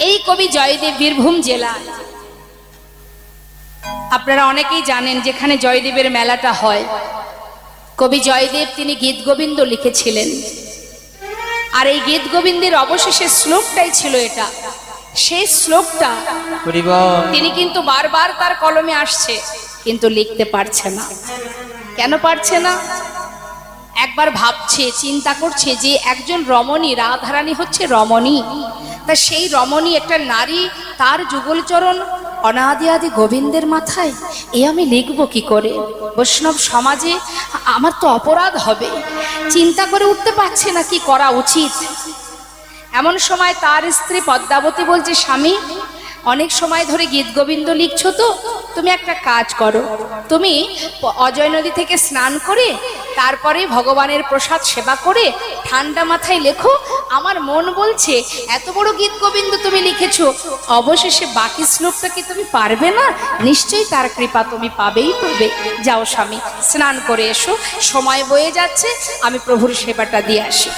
এই কবি জয়দেব বীরভূম জেলা, আপনারা অনেকেই জানেন যেখানে জয়দেবের মেলাটা হয়। কবি জয়দেব তিনি গীত গোবিন্দ লিখেছিলেন, আর এই গীত গোবিন্দের অবশেষে শ্লোকটাই ছিল এটা। সেই শ্লোকটা তিনি কিন্তু বারবার তার কলমে আসছে, কিন্তু লিখতে পারছে না। কেন পারছে না? একবার ভাবছে, চিন্তা করছে যে একজন রমণী, রাধারানী হচ্ছে রমণী, তা সেই রমণী একটা নারী, তার যুগলচরণ অনাদি আদি গোবিন্দের মাথায়, এ আমি লিখবো কি করে? বৈষ্ণব সমাজে আমার তো অপরাধ হবে। চিন্তা করে উঠতে পারছে না কি করা উচিত। এমন সময় তার স্ত্রী পদ্মাবতী বলছে, স্বামী, অনেক সময় ধরে গীত গোবিন্দ লিখছো, তো তুমি একটা কাজ করো, তুমি অজয় নদী থেকে স্নান করে তারপরে ভগবানের প্রসাদ সেবা করে ঠান্ডা মাথায় লেখো। আমার মন বলছে এত বড় গীত গোবিন্দ তুমি লিখেছো, অবশেষে বাকি শ্লোকটা কি তুমি পারবে না? নিশ্চয়ই তার কৃপা তুমি পাবেই পাবে। যাও স্বামী, স্নান করে এসো, সময় বয়ে যাচ্ছে, আমি প্রভুর সেবাটা দিয়ে আসি।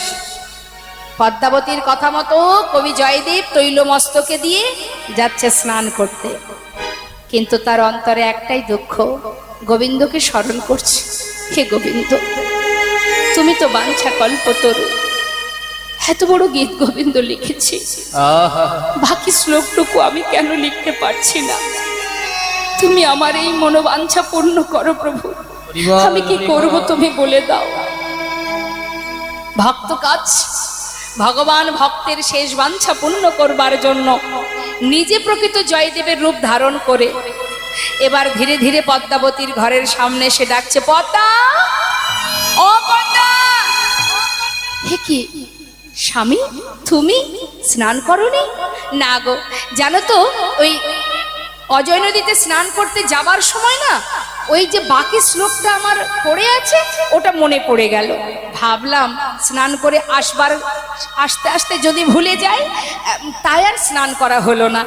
পদ্মাবতীর কথা মতো কবি জয়দেব তৈল মস্তকে দিয়ে যাচ্ছে স্নান করতে, কিন্তু তার অন্তরে একটাই দুঃখ, গোবিন্দকে স্মরণ করছে। হে গোবিন্দ, তুমি তো বাঞ্ছা কল্পতরু, এত বড় গীত গোবিন্দ লিখেছি, বাকি শ্লোকটুকু আমি কেন লিখতে পারছি না? তুমি আমার এই মনোবাঞ্ছা পূর্ণ করো প্রভু। আমি কি করব তুমি বলে দাও। ভক্ত কাজ, ভগবান ভক্তের শেষ বাঞ্ছা পূর্ণ করবার জন্য নিজে প্রকৃত জয়দেবের রূপ ধারণ করে এবার ধীরে ধীরে পদ্মাবতীর ঘরের সামনে এসে ডাকছে, পদ্মা, ও পদ্মা। হে কি স্বামী, তুমি স্নান করনি? না গো, জানো তো ওই অজয় নদীতে স্নান করতে যাবার সময় না, ওই যে বাকি শ্লোকটা আমার পড়ে আছে, ওটা মনে পড়ে গেল। ভাবলাম স্নান করে আসতে আসতে যদি ভুলে যাই, তাই আর স্নান করা হলো না।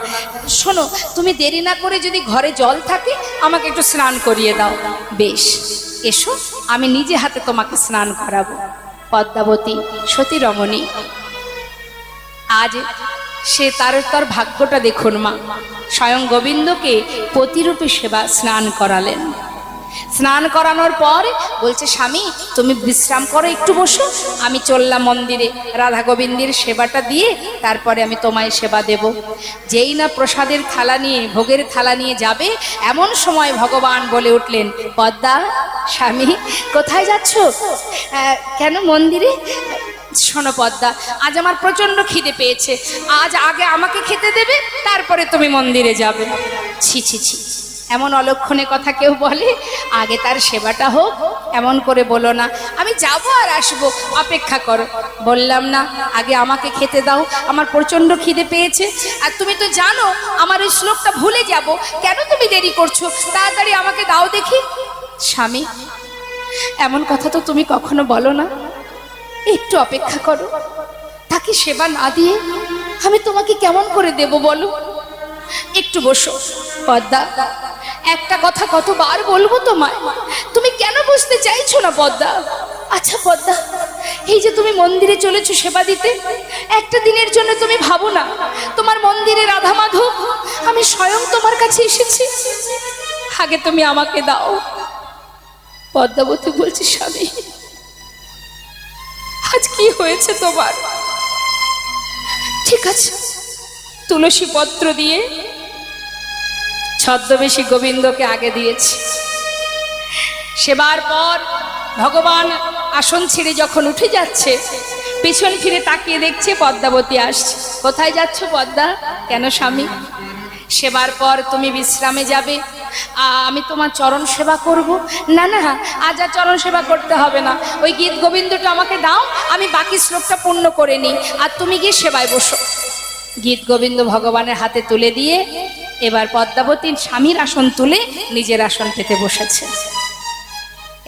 শোনো, তুমি দেরি না করে যদি ঘরে জল থাকে আমাকে একটু স্নান করিয়ে দাও। বেশ, এসো, আমি নিজে হাতে তোমাকে স্নান করাবো। পদ্মাবতী সতী রমণী, আজ সে তার ভাগ্যটা দেখুন মা, স্বয়ং গোবিন্দকে পতিরূপে সেবা স্নান করালেন। স্নান করানোর পর বলছে, স্বামী তুমি বিশ্রাম করো, একটু বসো, আমি চললাম মন্দিরে, রাধা গোবিন্দের সেবাটা দিয়ে তারপরে আমি তোমায় সেবা দেব। যেই না প্রসাদের থালা নিয়ে, ভোগের থালা নিয়ে যাবে, এমন সময় ভগবান বলে উঠলেন, পদ্মা, স্বামী কোথায় যাচ্ছ? কেন মন্দিরে? শোনো পদ্মা, আজ আমার প্রচন্ড খিদে পেয়েছে, আজ আগে আমাকে খেতে দেবে, তারপরে তুমি মন্দিরে যাবে। ছি ছি ছি, এমন অলক্ষণে কথা কেউ বলে? আগে তার সেবাটা হোক, এমন করে বলো না। আমি যাবো আর আসবো, অপেক্ষা করো। বললাম না, আগে আমাকে খেতে দাও, আমার প্রচন্ড খিদে পেয়েছে। আর তুমি তো জানো আমার ওই শ্লোকটা ভুলে যাব, কেন তুমি দেরি করছো? তাড়াতাড়ি আমাকে দাও দেখি। স্বামী, এমন কথা তো তুমি কখনো বলো না, একটু অপেক্ষা করো। তাকে সেবা না দিয়ে আমি তোমাকে কেমন করে দেব বলো? একটু বসো। পদ্মা, একটা কথা কতবার বলবো তোমায়, তুমি কেন বুঝতে চাইছো না পদ্মা? আচ্ছা পদ্মা, এই যে তুমি মন্দিরে চলেছো সেবা দিতে, একটা দিনের জন্য তুমি ভাবো না তোমার মন্দিরে রাধা মাধব, আমি স্বয়ং তোমার কাছে এসেছি, আগে তুমি আমাকে দাও। পদ্মাবতী বলছি, স্বামী আজ কি হয়েছে তোমার? ঠিক আছে, তুলসী পত্র দিয়ে ছদ্মবেশী গোবিন্দকে আগে দিয়েছি। সেবার পর ভগবান আসন ছেড়ে যখন উঠে যাচ্ছে, পেছন ফিরে তাকিয়ে দেখছে পদ্মাবতী আসছে। কোথায় যাচ্ছ পদ্মা? কেন স্বামী? সেবার পর তুমি বিশ্রামে যাবে, আমি তোমার চরণ সেবা করব। না না, আজ আর চরণ সেবা করতে হবে না, ওই গীত গোবিন্দটা আমাকে দাও, আমি বাকি শ্লোকটা পূর্ণ করে নিই, আর তুমি গিয়ে সেবায় বসো। গীত গোবিন্দ ভগবানের হাতে তুলে দিয়ে এবার পদ্মাবতীর স্বামীর আসন তুলে নিজের আসন পেতে বসেছে।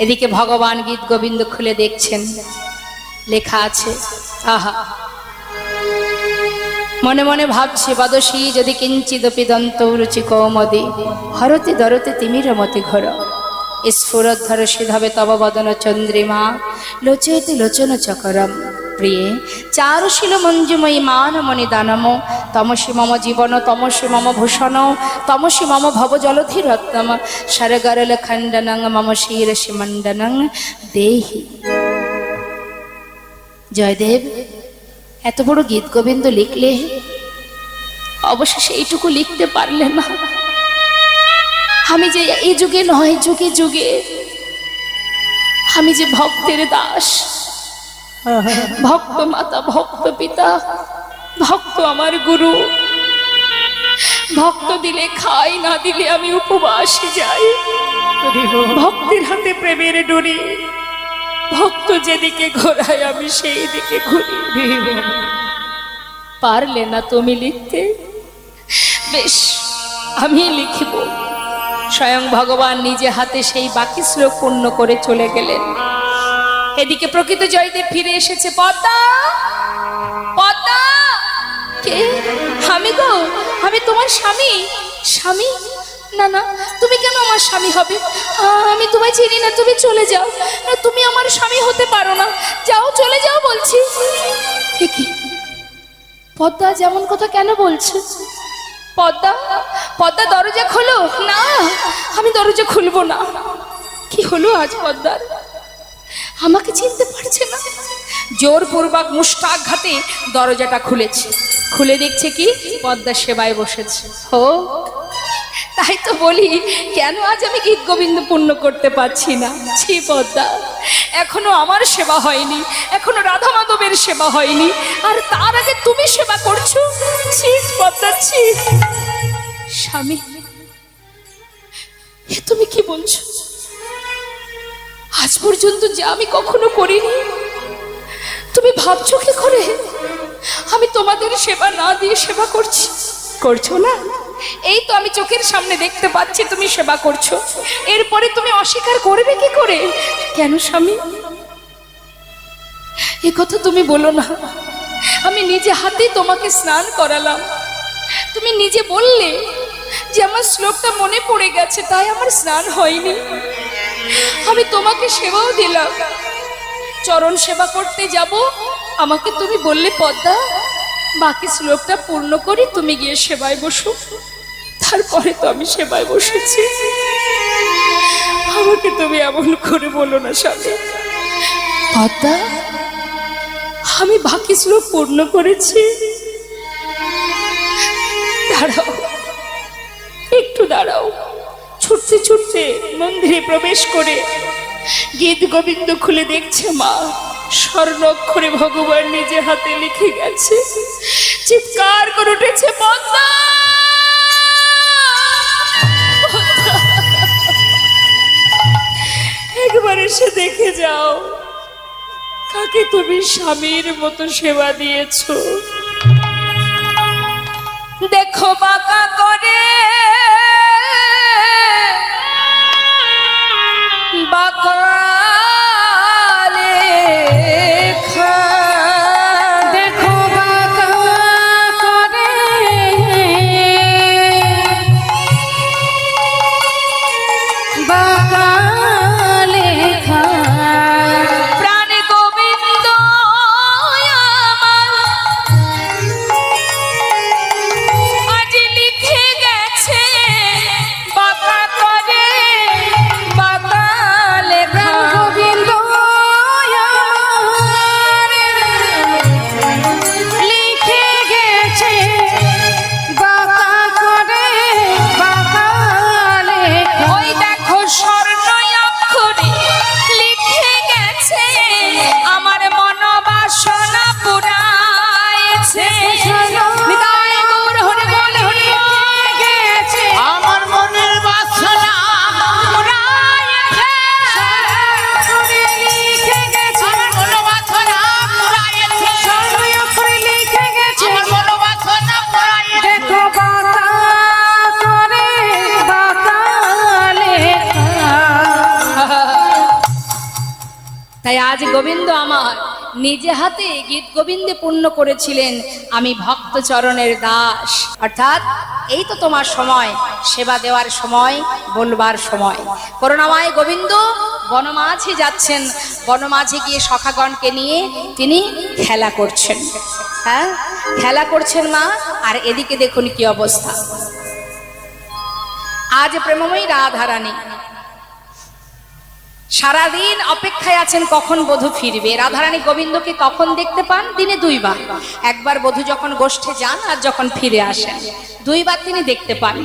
এদিকে ভগবান গীত গোবিন্দ খুলে দেখছেন, লেখা আছে, আহা, মনে মনে ভাবছে, বদসী যদি কিঞ্চিদপি দন্ত রুচি কৌমদী হরতি দরতি তিমির মতি ঘোর স্ফুরোদ্ধর সিধবে তব বদন চন্দ্রিমা লোচয়তি লোচন চকরম। প্রিয়ে চারুশীল মঞ্জুময়ী মানমণি দানম তমসি মম জীবন তমসি মম ভূষণ তমসি মম ভব জলধি রত্নম সরগরল খণ্ডনং মম শিরসি মণ্ডনং দেহি। জয়দেব এত বড় গীত গোবিন্দ লিখলে অবশেষে এইটুকু লিখতে পারলে না। আমি যে এই যুগে নয় যুগে যুগে আমি যে ভক্তের দাস, ভক্ত মাতা ভক্ত পিতা ভক্ত আমার গুরু, ভক্ত দিলে খাই না দিলে আমি উপবাসে যাই। ভক্তের হাতে প্রেমের ডুরি, ভক্ত যেদিকে ঘোরায় আমি সেই দিকে ঘুরি। পারলে না তুমি লিখতে, বেশ আমি লিখিব। স্বয়ং ভগবান নিজে হাতে সেই বাকি শ্লোক পূর্ণ করে চলে গেলেন। এদিকে প্রকৃত জয়দেব ফিরে এসেছে। পদ্মা, পদ্মা, কে? আমি গো, আমি তোমার স্বামী। স্বামী? না না, তুমি কেন আমার স্বামী হবে? আমি তোমায় চিনি না, তুমি চলে যাও। না, তুমি আমার স্বামী হতে পারো না, যাও, চলে যাও বলছি। কি পদ্মা যেমন কথা কেন বলছে? পদ্মা, পদ্মা দরজা খোলো। না, আমি দরজা খুলবো না। কি হলো আজ পদ্মার? আমাকে চিনতে পারছে না। জোরপূর্বক মুষ্টাঘাতে দরজাটা খুলেছে। খুলে দেখছে কি পদ্মা সেবায় বসেছে। ও তাই তো বলি, কেন আজ আমি গীত গোবিন্দ পূর্ণ করতে পারছি না। ছি পদ্মা, এখনো আমার সেবা হয়নি, এখনো রাধা মাধবের সেবা হয়নি, আর তার আগে তুমি সেবা করছো। ছি পদ্মা, ছি। স্বামী, এ তুমি কি বলছো? আজ পর্যন্ত যে আমি কখনো করিনি, তুমি ভাবছো কি করে আমি তোমাদের সেবা না দিয়ে সেবা করছি? করছো না? এই তো আমি চোখের সামনে দেখতে পাচ্ছি তুমি সেবা করছো, এরপরে তুমি অস্বীকার করবে কি করে? কেন স্বামী, এ কথা তুমি বলো না। আমি নিজে হাতেই তোমাকে স্নান করালাম, তুমি নিজে বললে যে আমার শ্লোকটা মনে পড়ে গেছে তাই আমার স্নান হয়নি। আমি তোমাকে সেবাও দিলাম, চরণ সেবা করতে যাব, আমাকে তুমি বললে পদ্মা বাকি শ্লোকটা পূর্ণ করি, তুমি গিয়ে সেবায় বসো। তারপরে তো আমি সেবায় বসেছি। আমাকে তুমি এমন করে বলো না স্বামী। পদ্মা, আমি বাকি শ্লোক পূর্ণ করেছি। দাঁড়াও, একটু দাঁড়াও। ছুটতে ছুটতে মন্দিরে প্রবেশ করে গীত গোবিন্দ খুলে দেখছে মা স্বর্ণ অক্ষরে ভগবান নিজে হাতে লিখে গেছে। চিৎকার করে উঠেছে, পদ্মা, একবার এসে দেখে যাও কাকে তুমি স্বামীর মতো সেবা দিয়েছো। দেখো বাঁকা করে বাঁকা লেখা, দেখো বাঁকা করে বাঁকা লেখা। প্রাণ গোবিন্দ আমার আজ লিখে গেছে বাঁকা করে বাঁকা লেখা। গোবিন্দ আমার লিখে গেছে বাঁকা করে বাঁকা লেখা। ওই দেখো স্বর্ণ অক্ষরে লিখে গেছে আমার মনোবাসনা পুরাইছে। নিতাই গৌর হরি বল হরি গেছে আমার মনের বাসনা পুরাইছে। লিখে গেছে আমার মনোবাসনা পুরাইছে। স্বর্ণ অক্ষরে লিখে গেছে আমার মনোবাসনা পুরাইছে। দেখো বাঁকা করে বাঁকা লেখা। তাই আজ গোবিন্দ আমার নিজে হাতে গীত গোবিন্দে পূর্ণ করেছিলেন। আমি ভক্ত চরণের দাস, অর্থাৎ এই তো তোমার সময়, সেবা দেওয়ার সময়, বলবার সময়। করুণাময় গোবিন্দ বনমাঝে যাচ্ছেন, বনমাঝে গিয়ে সখাগণকে নিয়ে তিনি খেলা করছেন। হ্যাঁ, খেলা করছেন মা। আর এদিকে দেখুন কি অবস্থা। আজ প্রেমময়ী রাধারানী সারাদিন অপেক্ষায় আছেন কখন বধূ ফিরবে। রাধারানী গোবিন্দকে কখন দেখতে পান? দিনে দুইবার। একবার বধূ যখন গোষ্ঠে যান আর যখন ফিরে আসেন, দুইবার তিনি দেখতে পান।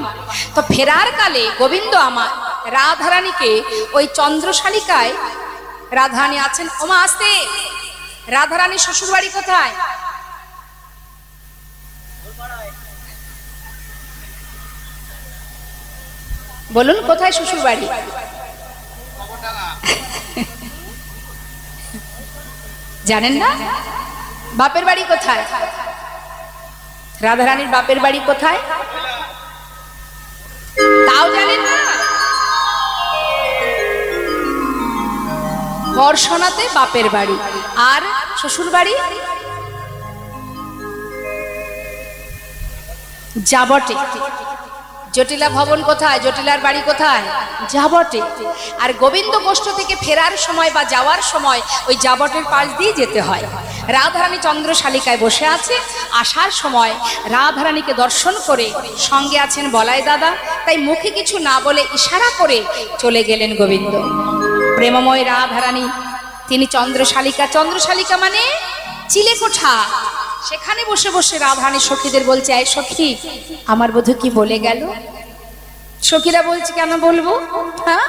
তো ফেরার কালে গোবিন্দ আমার রাধারানীকে ওই চন্দ্রশালিকায়, রাধারানী আছেন, ওমা আসতে, রাধারানীর শ্বশুর বাড়ি কোথায়? বলুন কোথায় শ্বশুর বাড়ি? জানেন না? বাপের বাড়ি কোথায়? রাধারানীর বাপের বাড়ি কোথায় তাও জানেন না? বর্ষণাতে বাপের বাড়ি, আর শ্বশুর বাড়ি যাবটে। জটিলা ভবন কোথায়? জটিলার বাড়ি কোথায়? যাবটে। আর গোবিন্দ গোষ্ঠ থেকে ফেরার সময় বা যাওয়ার সময় ওই যাবটের পাশ দিয়ে যেতে হয়। রাধারানী চন্দ্রশালিকায় বসে আছে। আসার সময় রাধারানীকে দর্শন করে, সঙ্গে আছেন বলাই দাদা, তাই মুখে কিছু না বলে ইশারা করে চলে গেলেন গোবিন্দ। প্রেমময় রাধারানী তিনি চন্দ্রশালিকা, চন্দ্রশালিকা মানে চিলেকোঠা, সেখানে বসে বসে রাধারানী সখীদের বলছে, এই সখী আমার বধূ কি বলে গেল? সখীরা বলছে, কেন বলবো? হ্যাঁ,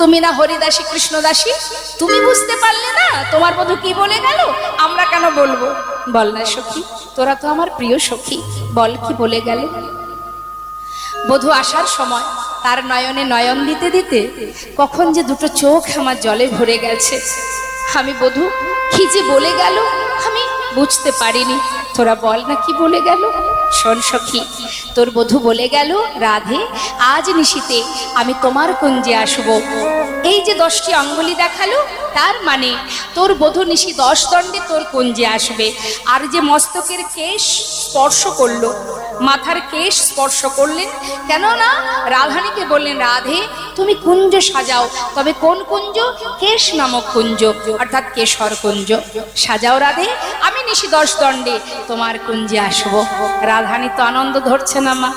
তুমি না হরিদাসী কৃষ্ণদাসী, তুমি বুঝতে পারলে না তোমার বধূ কি বলে গেল? আমরা কেন বলবো? বল না সখী, তোরা তো আমার প্রিয় সখী, বল কি বলে গেল? বধূ আসার সময় তার নয়নে নয়ন দিতে দিতে কখন যে দুটো চোখ আমার জলে ভরে গেছে। আমি বধূ কি যে বলে গেল আমি বুঝতে পারিনি, তোরা বল না কি বলে গেল? শোন সখী, তোর বধূ বলে গেল, রাধে আজ নিশীতে আমি তোমার কুঞ্জে আসব। এই যে 10টি অঙ্গুলি দেখালো, তার মানে তোর বধূ নিশি 10 দণ্ডে তোর কুঞ্জে আসবে। আর যে মস্তকের কেশ স্পর্শ করলো, মাথার কেশ স্পর্শ করলেন, কেননা রাধারানীকে বললেন, রাধে তুমি কুঞ্জ সাজাও। তবে কোন কুঞ্জ? কেশ নামক কুঞ্জ, অর্থাৎ কেশর কুঞ্জ সাজাও রাধে, আমি নিশি 10 দণ্ডে তোমার কুঞ্জে আসবো। রাধারানী তো আনন্দ ধরছে না মা,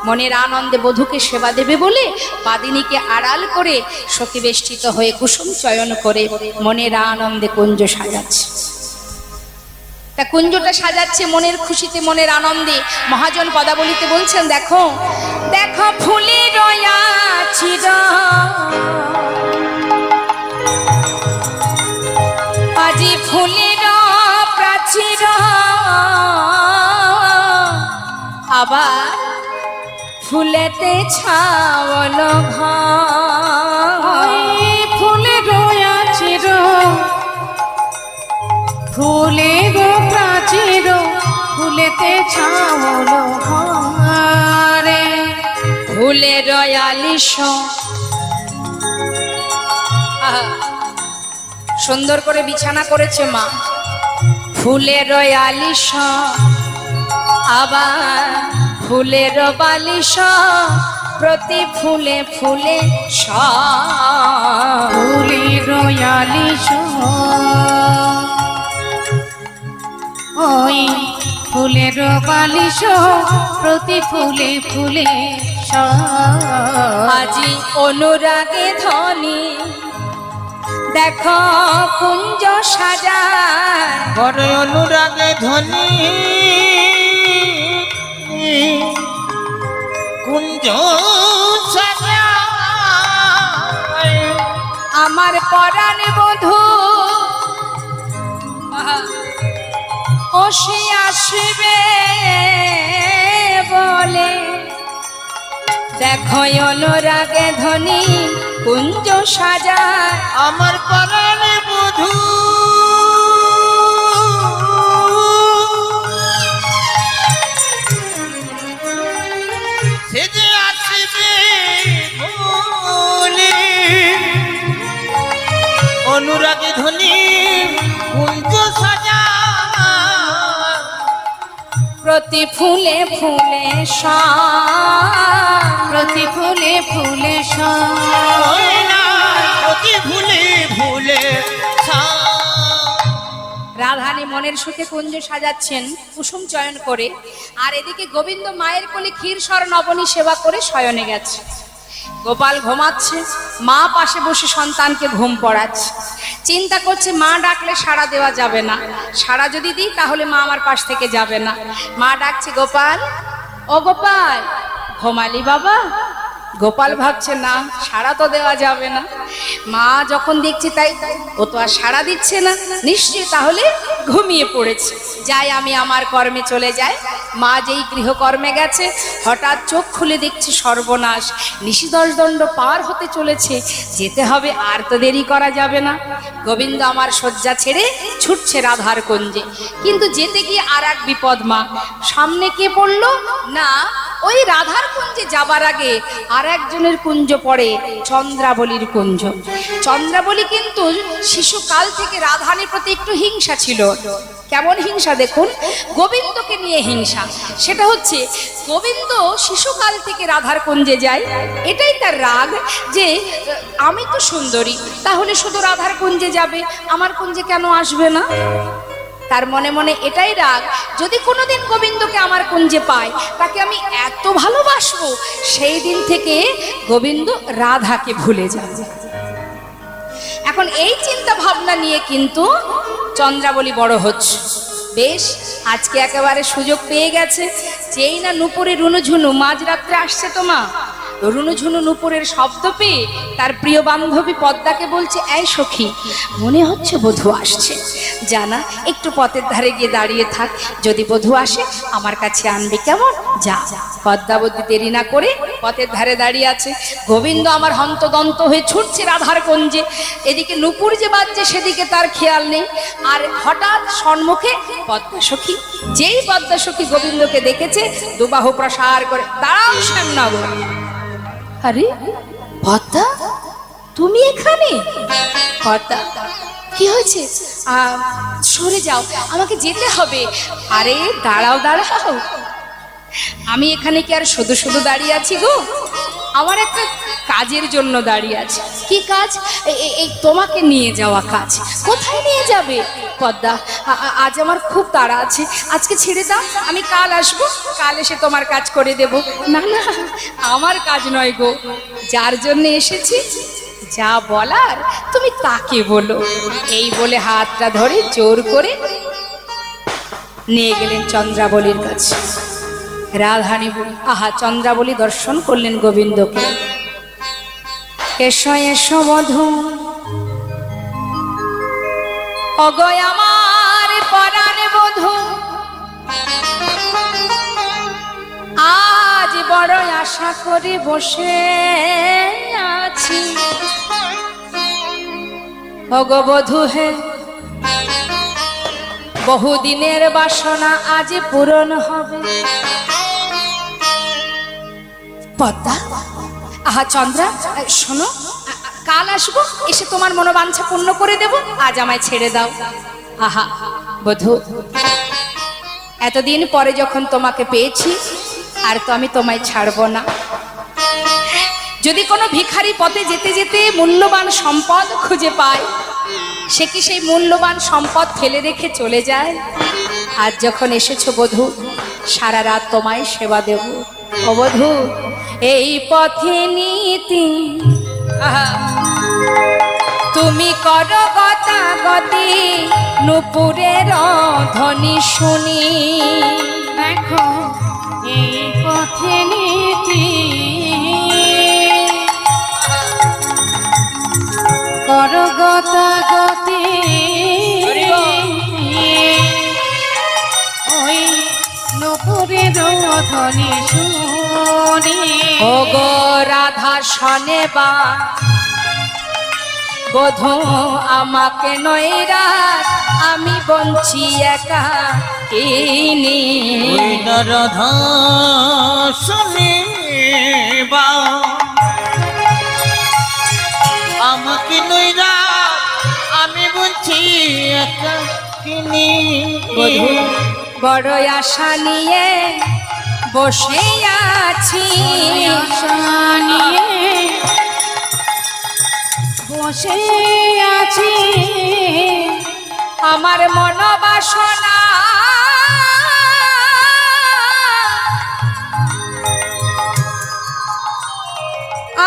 মনের আনন্দে বধূকে সেবা দেবে বলে বাদিনীকে আড়াল করে সখী বেষ্টিত হয়ে কুসুম চয়ন করে মনের আনন্দে কুঞ্জ সাজাচ্ছে। তা কুঞ্জটা সাজাচ্ছে মনের খুশিতে, মনের আনন্দে। মহাজন পদাবলিতে বলছেন, দেখো দেখো ফুলে রয়াছি আজি ফুলের প্রাচীর, আবার ফুলেতে ছাওল ঘর। ফুলে রয়াচির ফুলের প্রাচীর, ফুলেতে ছাওল ঘরে। ফুলের রয়ালিশ, সুন্দর করে বিছানা করেছে মা। ফুলের রয়ালিশ আবার ফুলের বালিশ, প্রতি ফুলে ফুলে ফুলের রয়ালিশ, ওই ফুলের বালিশ, প্রতি ফুলে ফুলে আজি অনুরাগে ধনী, দেখো কুঞ্জ সাজায়। বড় অনুরাগে ধনী কুঞ্জ সাজায়। আমার পরাণ বধূ ও সে আসবে বলে, দেখো অনুরাগে ধনী কুঞ্জ সাজায়। আমার পরাণে বধূ সে যে আসবে বলে, অনুরাগে ধনী কুঞ্জ সাজা, প্রতি ফুলে ফুলে প্রতি ফুলে ফুলে ওই না প্রতি ভুলে ভুলে রাধারানী মনের সুখে কুঞ্জ সাজাচ্ছেন কুসুম চয়ন করে, আর এদিকে গোবিন্দ মায়ের কোলে ক্ষীরসর নবনী সেবা করে শয়নে গেছে। গোপাল ঘুমাচ্ছে, মা পাশে বসে সন্তানকে ঘুম পড়াচ্ছে। চিন্তা করছে মা ডাকলে সাড়া দেওয়া যাবে না, সাড়া যদি দিই তাহলে মা আমার পাশ থেকে যাবে না। মা ডাকছে গোপাল, ও গোপাল, ঘুমালি বাবা? গোপাল ভাবছে না, সাড়া তো দেওয়া যাবে না। মা যখন দেখছে তাই ও তো আর সাড়া দিচ্ছে না, নিশ্চয়ই তাহলে ঘুমিয়ে পড়েছে। যাই আমি আমার কর্মে চলে যাই। মা যেই গৃহকর্মে গেছে, হঠাৎ চোখ খুলে দেখছে সর্বনাশ, নিশিদশ দণ্ড পার হতে চলেছে, যেতে হবে, আর তো দেরি করা যাবে না। গোবিন্দ আমার শয্যা ছেড়ে ছুটছে রাধার কুঞ্জে, কিন্তু যেতে গিয়ে আর এক বিপদ। মা সামনে কে পড়লো না, ওই রাধার কুঞ্জে যাবার আগে আর একজনের কুঞ্জ পড়ে, চন্দ্রাবলীর কুঞ্জ। চন্দ্রাবলী কিন্তু শিশুকাল থেকে রাধারানীর প্রতি একটু হিংসা ছিল। কেমন হিংসা দেখুন, গোবিন্দকে নিয়ে হিংসা। সেটা হচ্ছে গোবিন্দ শিশুকাল থেকে রাধার কুঞ্জে যায়, এটাই তার রাগ যে আমি তো সুন্দরী, তাহলে শুধু রাধার কুঞ্জে যাবে, আমার কুঞ্জে কেন আসবে না। তার মনে মনে এটাই রাগ, যদি কোনোদিন গোবিন্দকে আমার কুঞ্জে পায়, তাকে আমি এত ভালোবাসবো, সেই দিন থেকে গোবিন্দ রাধাকে ভুলে যাবে। এখন এই চিন্তা ভাবনা নিয়ে কিন্তু চন্দ্রাবলী বড় হচ্ছে। বেশ, আজকে একেবারে সুযোগ পেয়ে গেছে। যেই না নুপুরে রুনুঝুনু মাঝরাত্রে আসছে, তো মা রুনুঝুনু নুপুরের শব্দ পেয়ে তার প্রিয় বান্ধবী পদ্মাকে বলছে, এই সখী, মনে হচ্ছে বধূ আসছে, জানা একটু পথের ধারে গিয়ে দাঁড়িয়ে থাক, যদি বধূ আসে আমার কাছে আনবি, কেমন? যা। পদ্মাবতী দেরি না করে পথের ধারে দাঁড়িয়ে আছে। গোবিন্দ আমার হন্তদন্ত হয়ে ছুটছে রাধার কুঞ্জে, এদিকে নুপুর যে বাজছে সেদিকে তার খেয়াল নেই। আর হঠাৎ সম্মুখে পদ্মা সখী। যেই পদ্মা সখী গোবিন্দকে দেখেছে, দুবাহু প্রসার করে, দাঁড়াও শ্যামনগর। আরে পদ্মা, তুমি এখানে? পদ্মা, কি হয়েছে? সরে যাও, আমাকে যেতে হবে। আরে দাঁড়াও দাঁড়াও, আমি এখানে কি আর শুধু শুধু দাঁড়িয়ে আছি গো? আমার একটা কাজের জন্য দাঁড়িয়ে আছি। কি কাজ? এই তোমাকে নিয়ে যাওয়া কাজ। কোথায় নিয়ে যাবে? পদ্মা, আজ আমার খুব তাড়া আছে, আজকে ছেড়ে দাও, আমি কাল আসবো, কাল এসে তোমার কাজ করে দেব। না না, আমার কাজ নয় গো, যার জন্য এসেছি, যা বলার তুমি তাকে বলো। এই বলে হাতটা ধরে জোর করে নিয়ে গেলেন চন্দ্রাবলীর কাছে। রাধারানী চন্দ্রাবলী দর্শন করলেন গোবিন্দকে। এসো এসো বধূ, অগয় আমার পরাণ বধূ, আজ বড় আশা করে বসে আছি। অগো বধূ হে, বহুদিনের বাসনা আজ পূরণ হবে। পদ্মা, চন্দ্রা, শোনো, কাল আসবো, এসে তোমার মনোবাঞ্ছা পূর্ণ করে দেব, আজ আমায় ছেড়ে দাও। আহা বধূ, এতদিন পরে যখন তোমাকে পেয়েছি, আর তো আমি তোমায় ছাড়বো না। যদি কোনো ভিখারি পথে যেতে যেতে মূল্যবান সম্পদ খুঁজে পায়, সে কি সেই মূল্যবান সম্পদ ফেলে রেখে চলে যায়? আজ যখন এসেছো বধূ, সারা রাত তোমায় সেবা দেব। ও বধূ, এই পথে নীতি তুমি করো গতাগতি, নুপুরের ধ্বনি শুনি। দেখো এই পথে নীতি কর গতাগতি, ওই নুপুরের ধ্বনি শুনি। ও গো রাধা শোনে বা বধূ, আমাকে নৈরা আমি বঞ্চি একা কিনি। রাধা শুনে বা আমাকে নইরা আমি বলছি একা কিনি। বধূ, বড় আশা নিয়ে বসে আছি, আশা নিয়ে বসে আছি, আমার মনোবাসনা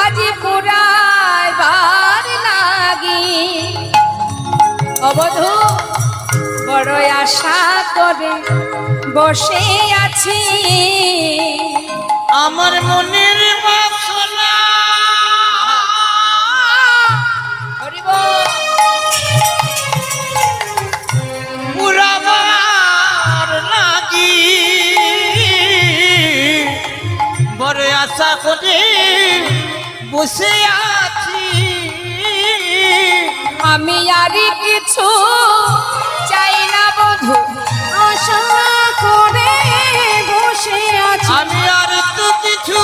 আজ পুরাইবার লাগি। অবধূ বড় আশা করে বসে আছি, আমার মনের বাসনা হরি বল। পুরাবার লাগি বড় আশা করে বসে আছি। আমি আর কিছু চাই না বধূ, আশা করে বসে আছি, আমি আর তো কিছু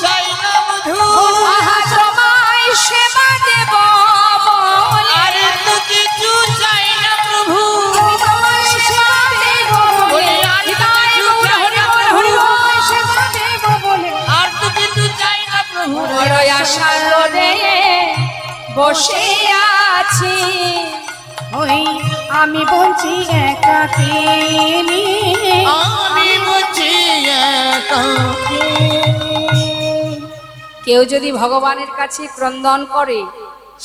চাই না বধূ, আহা তোমায় সেবা দেব বলে। আর তো কিছু চাই না প্রভু, আমি তোমায় সেবা দেব বলে, আর তো কিছু চাই না প্রভু, তোমায় সেবা দেব বলে, আর তো কিছু চাই না প্রভু। বড় আশা করে বসে আছি, ওই আমি বলছি একাকিনী, আমি বুঝি একাকী। কেউ যদি ভগবানের কাছে ক্রন্দন করে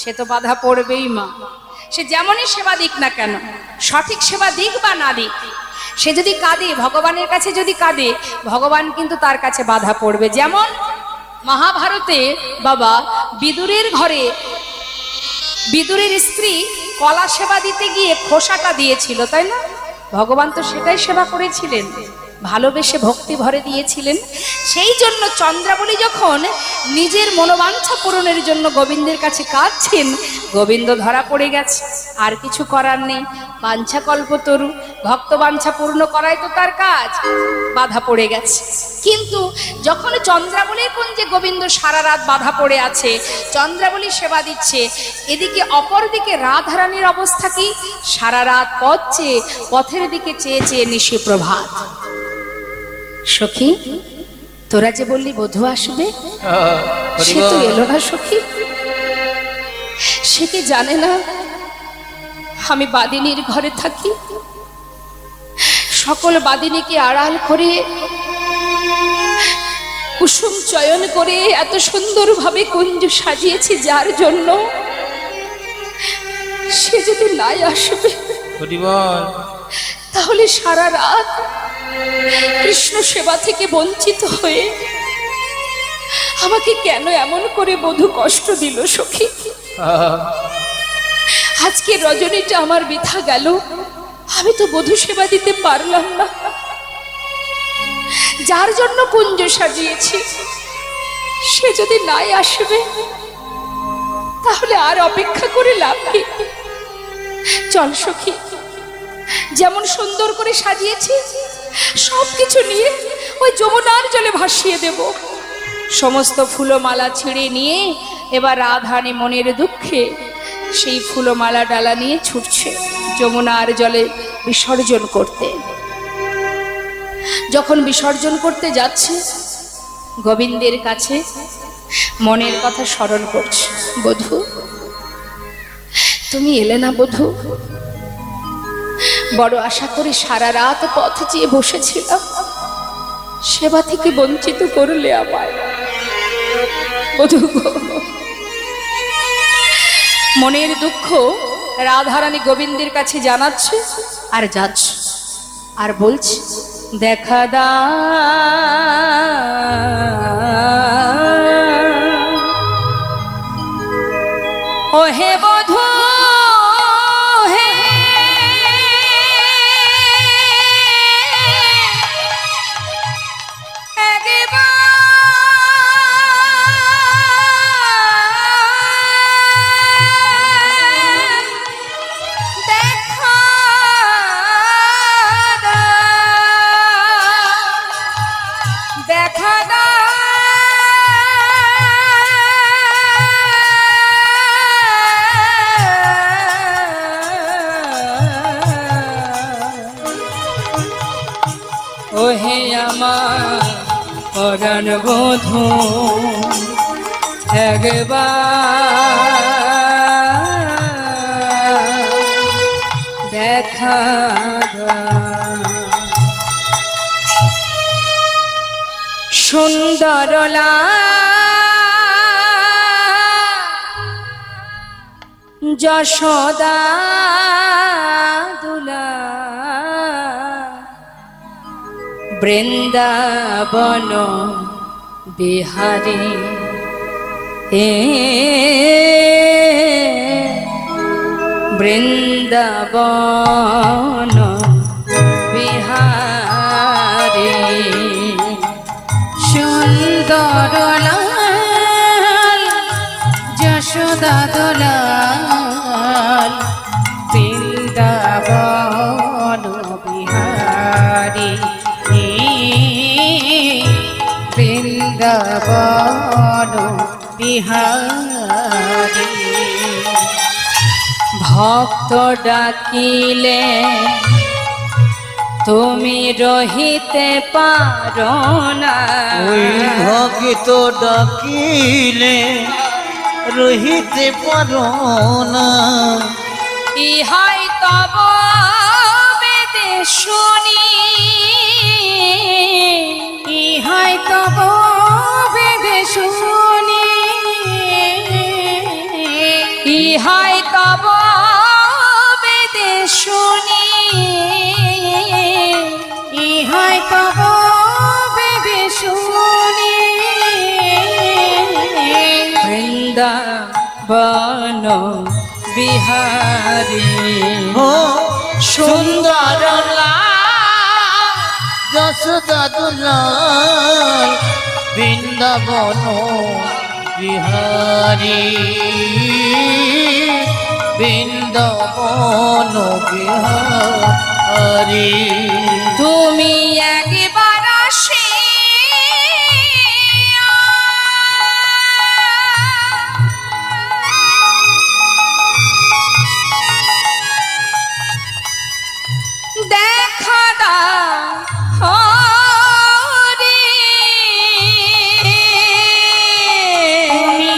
সে তো বাধা পড়বেই মা। সে যেমনই সেবা দিক না কেন, সঠিক সেবা দিক বা না দিক, সে যদি কাঁদে ভগবানের কাছে, যদি কাঁদে ভগবান কিন্তু তার কাছে বাধা পড়বে। যেমন মহাভারতে বাবা বিদুরের ঘরে বিদুরের স্ত্রী কলা সেবা দিতে গিয়ে খোসাটা দিয়েছিল, তাই না? ভগবান তো সেটাই সেবা করেছিলেন, ভালোবেসে ভক্তি ভরে দিয়েছিলেন। সেই জন্য চন্দ্রাবলী যখন নিজের মনোবাঞ্ছা পূরণের জন্য গোবিন্দের কাছে কাঁদছেন, গোবিন্দ ধরা পড়ে গেছে, আর কিছু করার নেই। বাঞ্ছা কল্পতরু, ভক্ত বাঞ্ছা পূর্ণ করাই তো তার কাজ, বাধা পড়ে গেছে। কিন্তু যখন চন্দ্রাবলীর কুঞ্জে গোবিন্দ সারা রাত বাধা পড়ে আছে, চন্দ্রাবলী সেবা দিচ্ছে, এদিকে অপরদিকে রাধারানীর অবস্থা কি? সারা রাত পথ চেয়ে, পথের দিকে চেয়ে চেয়ে নিশি প্রভাত। সখী, তোরা যে বললি বধূ আসবে, সে তো এলো না সখী। সে কি জানে না আমি বাদিনীর ঘরে থাকি? সকল বাদিনীকে আড়াল করে কুসুম চয়ন করে এত সুন্দরভাবে কুঞ্জ সাজিয়েছি যার জন্য, সে যদি নাই আসবে তাহলে সারা রাত কৃষ্ণ সেবা থেকে বঞ্চিত হয়ে আমাকে কেন এমন করে বধূ কষ্ট দিল সখী? আজকে রজনীটা আমার বৃথা গেল, আমি তো বধূ সেবা দিতে পারলাম না। যার জন্য কুঞ্জ সাজিয়েছি সে যদি নাই আসবে তাহলে আর অপেক্ষা করে লাভ কি? চল সখী, যেমন সুন্দর করে সাজিয়েছি সবকিছু নিয়ে ওই যমুনার জলে ভাসিয়ে দেব। সমস্ত ফুলমালা ছিঁড়ে নিয়ে এবার রাধারানী মনের দুঃখে সেই ফুলমালা ডালা নিয়ে ছুটছে যমুনার জলে বিসর্জন করতে। যখন বিসর্জন করতে যাচ্ছে গোবিন্দের কাছে মনের কথা স্মরণ করছে, বধূ তুমি এলে না বধূ, বড় আশা করে সারা রাত পথ চেয়ে বসেছিলাম, সেবা থেকে বঞ্চিত করলে আমায় বধূ গো। মনের দুঃখ রাধারানী গোবিন্দের কাছে জানাচ্ছে আর যাচ্ছে আর বলছে, দেখা দা ও হে বধূ, হে দেখা দা পরাণ বধূ একবার দেখা দাও। সুন্দরলা যশোদা দুলা বৃন্দাবন বিহারী বৃন্দাবন বিহারী সুন্দর লাল যশোদা দুলাল বৃন্দাবন বিহারী বৃন্দাবন বিহারী ভক্ত ডাকিলে তুমি রহিতে পারো না, ওই ভক্ত ডাকিলে রহিতে পারো না। ইহাই তব বেদে শুনি, ইহাই তব বেদে শুনি, ইহাই তব বেদে শুনি, ইহাই তব বেদে শুনি। বৃন্দাবন বিহারী ও সুন্দর যশোদা দুলাল বৃন্দাবন বিহারী বৃন্দাবন বিহারী। তুমি একবার আসি দেখা দাও হরি, তুমি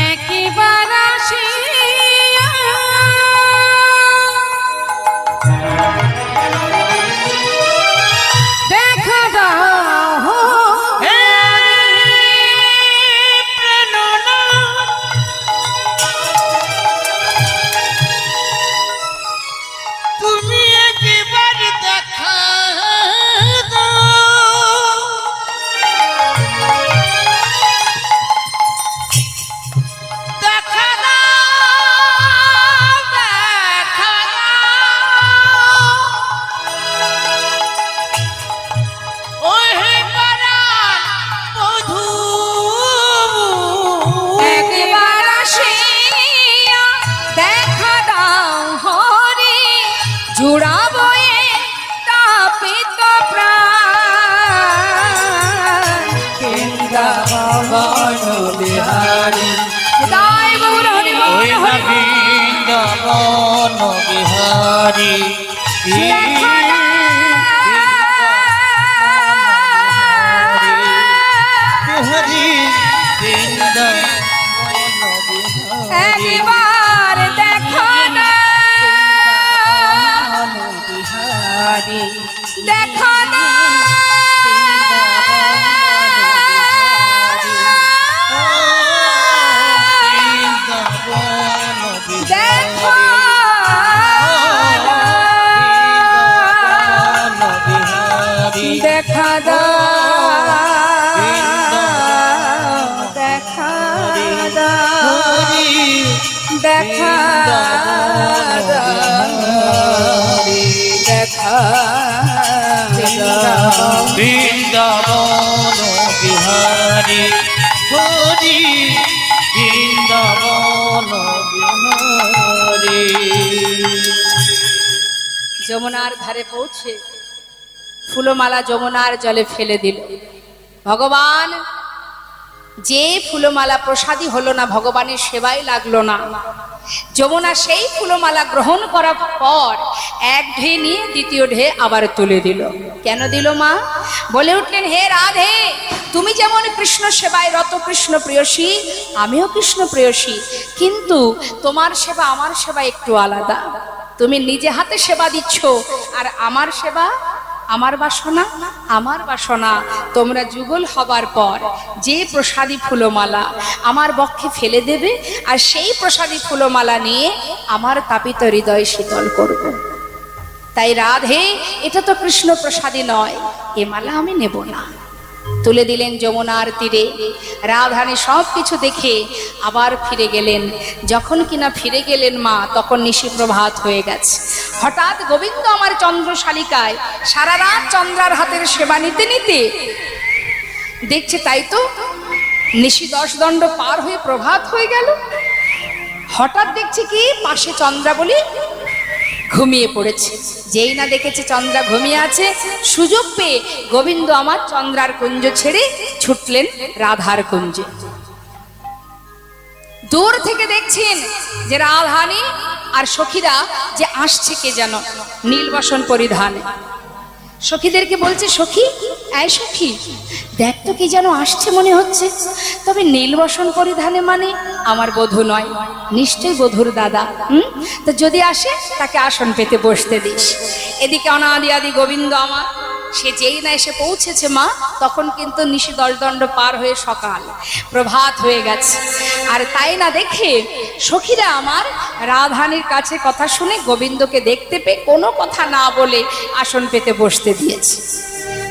একবার আসিয়া দেখা দাও তুমি একবার দেখা দেখা একবার আসিয়া দেখা দাও হরি, জুড়াবো এ তাপিত প্রাণ। বৃন্দাবন বিহারী দায় গৌর হরি ওই বল হরি বল। বৃন্দাবন বিহারী দেখা বিহারী বৃন্দাবন বিহারী একবার দেখা না, বিহারী দেখা না, দেখা দেখা দাও, দেখা দাও, দেখা দাও, দেখা দাও। বৃন্দাবন বিহারী হরি বৃন্দাবন বিহারী। যমুনার ধারে পৌঁছে ফুলমালা যমুনার জলে ফেলে দিল। ভগবান যে ফুলমালা প্রসাদী হলো না, ভগবানের সেবাই লাগলো না। যমুনা সেই ফুলমালা গ্রহণ করার পর এক ঢে নিয়ে দ্বিতীয় ঢে আবার তুলে দিল। কেন দিল মা? বলে উঠলেন, হে রাধে তুমি যেমন কৃষ্ণ সেবায় রত কৃষ্ণ প্রেয়সী, আমিও কৃষ্ণ প্রেয়সী, কিন্তু তোমার সেবা আমার সেবা একটু আলাদা। তুমি নিজে হাতে সেবা দিচ্ছ, আর আমার সেবা, আমার বাসনা, আমার বাসনা তোমরা যুগল হবার পর যে প্রসাদী ফুলমালা আমার বক্ষে ফেলে দেবে, আর সেই প্রসাদী ফুলমালা নিয়ে আমার তাপিত হৃদয় শীতল করব। তাই রাধে, এটা তো কৃষ্ণ প্রসাদী নয়, এ মালা আমি নেব না। তুলে দিলেন যমুনার তীরে। রাধারানী সব কিছু দেখে আবার ফিরে গেলেন। যখন কিনা ফিরে গেলেন মা, তখন নিশি প্রভাত হয়ে গেছে। হঠাৎ গোবিন্দ আমার চন্দ্রশালিকায় সারা রাত চন্দ্রার হাতের সেবা নিতে নিতে দেখছে, তাই তো নিশি 10 দণ্ড পার হয়ে প্রভাত হয়ে গেল। হঠাৎ দেখছে কি পাশে চন্দ্রাবলী ঘুমিয়ে পড়েছে। যেই না দেখেছে চন্দ্রা ঘুমিয়ে আছে, সুযোগ পেয়ে গোবিন্দ আমার চন্দ্রার কুঞ্জ ছেড়ে ছুটলেন রাধার কুঞ্জে। দূর থেকে দেখছেন যে রাধারানী আর সখীরা যে আসছে কে যেন নীলবসন পরিধানে। সখীদেরকে বলছে, সখী, এই সখী, দেখ তো কি যেন আসছে মনে হচ্ছে। তবে নীলবসন পরিধানে মানে আমার বধূ নয়, নিশ্চয়ই বধূর দাদা। তো যদি আসে তাকে আসন পেতে বসতে দিস। এদিকে অনাদি আদি গোবিন্দ আমার, সে যেই না এসে পৌঁছেছে মা, তখন কিন্তু নিশি 10 দণ্ড পার হয়ে সকাল, প্রভাত হয়ে গেছে। আর তাই না দেখে সখীরা আমার রাধারানীর কাছে কথা শুনে গোবিন্দকে দেখতে পেয়ে কোনো কথা না বলে আসন পেতে বসতে দিয়েছে।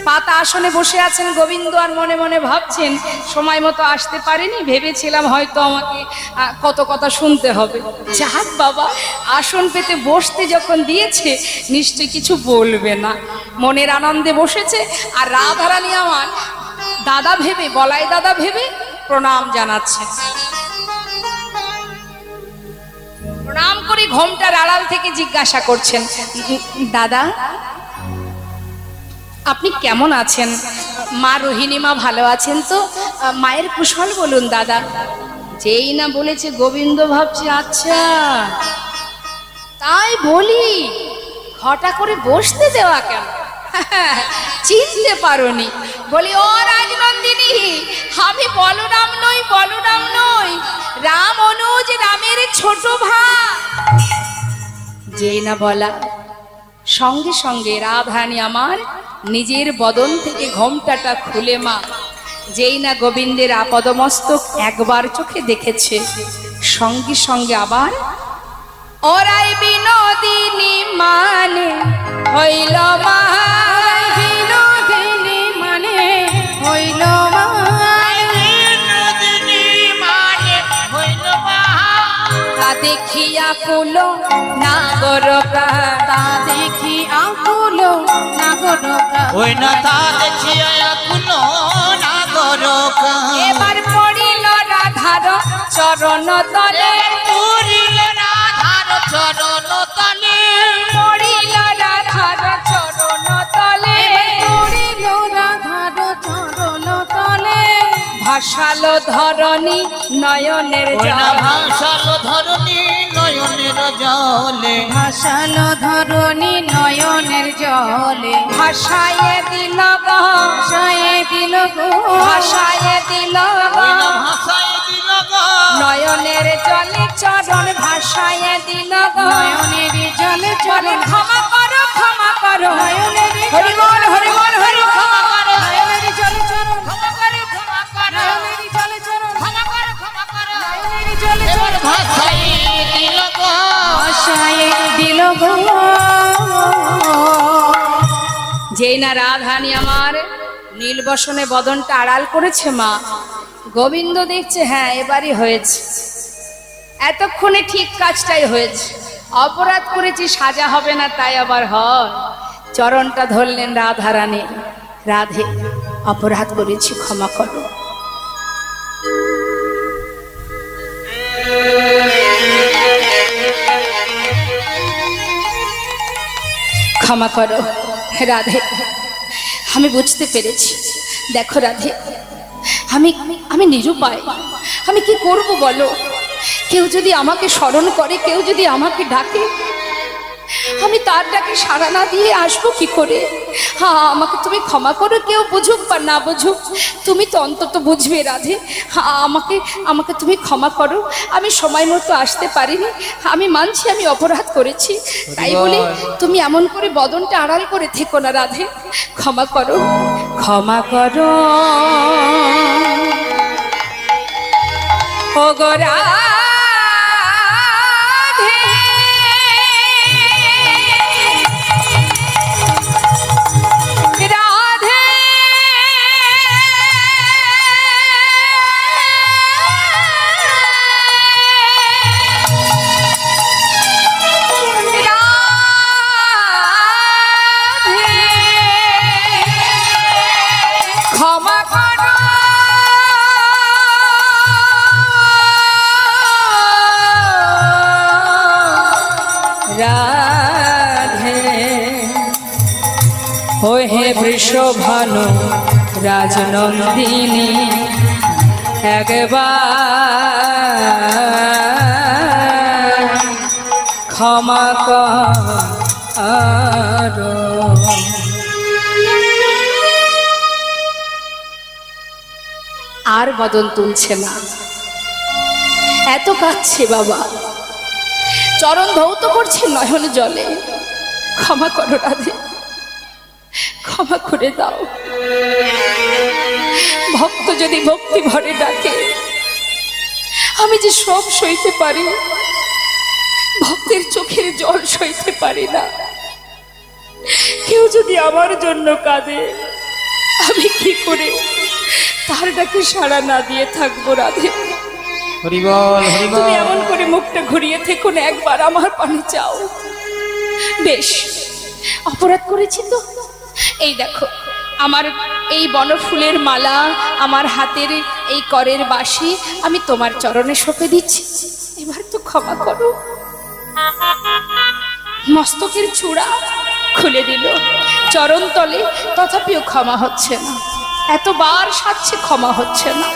পাতা আসনে বসে আছেন গোবিন্দ, আর মনে মনে ভাবছেন সময় মতো আসতে পারেনি, ভেবেছিলাম হয়তো আমাকে কত কথা শুনতে হবে। যাক বাবা, আসন পেতে বসতে যখন দিয়েছে নিশ্চয়ই কিছু বলবে না, মনের আনন্দে বসেছে। আর রাধারানী আমার দাদা ভেবে, বলাই দাদা ভেবে প্রণাম জানাচ্ছেন। প্রণাম করে ঘোমটার আড়াল থেকে জিজ্ঞাসা করছেন, দাদা আপনি কেমন আছেন? মা রোহিণী মা ভালো আছেন তো? মায়ের কুশল বলুন দাদা। যেই না বলেছে গোবিন্দ ভাবছে, আচ্ছা তাই বলি, ঘটা করে বসতে দেওয়া কেন? চিনতে পারোনি? বলি, ও রাজনন্দিনী, আমি বলরাম নই, বলরাম নই, রাম অনুজ, রামের ছোট ভাই। যেই না বলা, সঙ্গে সঙ্গে রাধারানী আমার নিজের বদন থেকে ঘোমটাটা খুলে মা যেই না গোবিন্দের আপদমস্তক একবার চোখে দেখেছে, সঙ্গে সঙ্গে আবার ওরাই বিনোদিনী মানে হইল মা, বিনোদিনী মানে হইল মা, বিনোদিনী মানে হইল মা। তা দেখিয়া কুল নাগরকা, তা দেখি আকুল নাগরকা, ওই না তা দেখিয়া এখনো নাগরকা। এবার পড়িল রাধার চরণ তলে, পুরিল রাধার চরণ তলে, পড়িল রাধার চরণ তলে, পড়িল রাধার চরণ তলে, ভাসালো ধরণী নয়নের ওই না জল, ভাসাল ধরণী নয়নের জলে, ভাসাল ধরণী নয়নের জলে, ভাসায়ে দিল গো, ভাসায়ে দিল গো, ভাসায়ে দিল গো, ওই না ভাসায় দিল গো, নয়নের জলে চরণ ভাসায়ে দিল গো, নয়নের জলে বলে চরণ, ক্ষমা করো, ক্ষমা করো, নয়নের হরি বল, হরি বল, হরি ক্ষমা করো, নয়নের জলে চরণ, ক্ষমা করো, ক্ষমা করো, নয়নের জলে চরণ, ক্ষমা করো, ক্ষমা করো। নয়নের জলে এবার চরণ, ভাসায় দিল গো, ভাসায়ে দিল গো। যেই না রাধারানী আমার নীলবসনে বদনটা আড়াল করেছে মা, গোবিন্দ দেখছে হ্যাঁ এবারই হয়েছে, এতক্ষণে ঠিক কাজটাই হয়েছে। অপরাধ করেছি, সাজা হবে না তাই আবার হয়। চরণটা ধরলেন রাধারানী, রাধে অপরাধ করেছি, ক্ষমা করো। ক্ষমা করো রাধে, আমি বুঝতে পেরেছি। দেখো রাধে, আমি আমি নিরুপায়, আমি কি করব বলো? কেউ যদি আমাকে স্মরণ করে, কেউ যদি আমাকে ডাকে, আমি তার ডাকে সাড়া না দিয়ে আসবো কি করে? হ্যাঁ, আমাকে তুমি ক্ষমা করো, কেউ বুঝুক বা না বুঝুক, তুমি তো অন্তত বুঝবে রাধে। হ্যাঁ, আমাকে তুমি ক্ষমা করো, আমি সময় মতো আসতে পারিনি, আমি মানছি আমি অপরাধ করেছি, তাই বলে তুমি এমন করে বদনটা আড়াল করে থেকো না রাধে। ক্ষমা করো, ক্ষমা করো ও গো রাধে। রাধে ক্ষমা করো রাধে। ও হে বৃষভানু রাজনন্দিনী, একবার ক্ষমা করো। আর বদন তুলছে না, এত কাঁদছে বাবা, চরণ ধৌত করছে নয়ন জলে। ক্ষমা করো রাধে, ক্ষমা করে দাও। ভক্ত যদি ভক্তি ভরে ডাকে, আমি যে সব সইতে পারি, ভক্তের চোখের জল সইতে পারি না। কেউ যদি আমার জন্য কাঁদে, আমি কি করে তার ডাকে সাড়া না দিয়ে থাকবো রাধে? হরি বল, হরি বল। তুমি এমন করে মুখটা ঘুরিয়ে থেকো না, একবার আমার পানি চাও। বেশ, অপরাধ করেছি তো। এই দেখো, আমার এই বনফুলের মালা, আমার হাতের এই করের বাঁশি আমি তোমার চরণে সঁপে দিচ্ছি, এবার তো ক্ষমা করো। মস্তকের চূড়া খুলে দিল চরণ তলে, তথাপিও ক্ষমা হচ্ছে না। এতবার সাচ্ছে, ক্ষমা হচ্ছে না।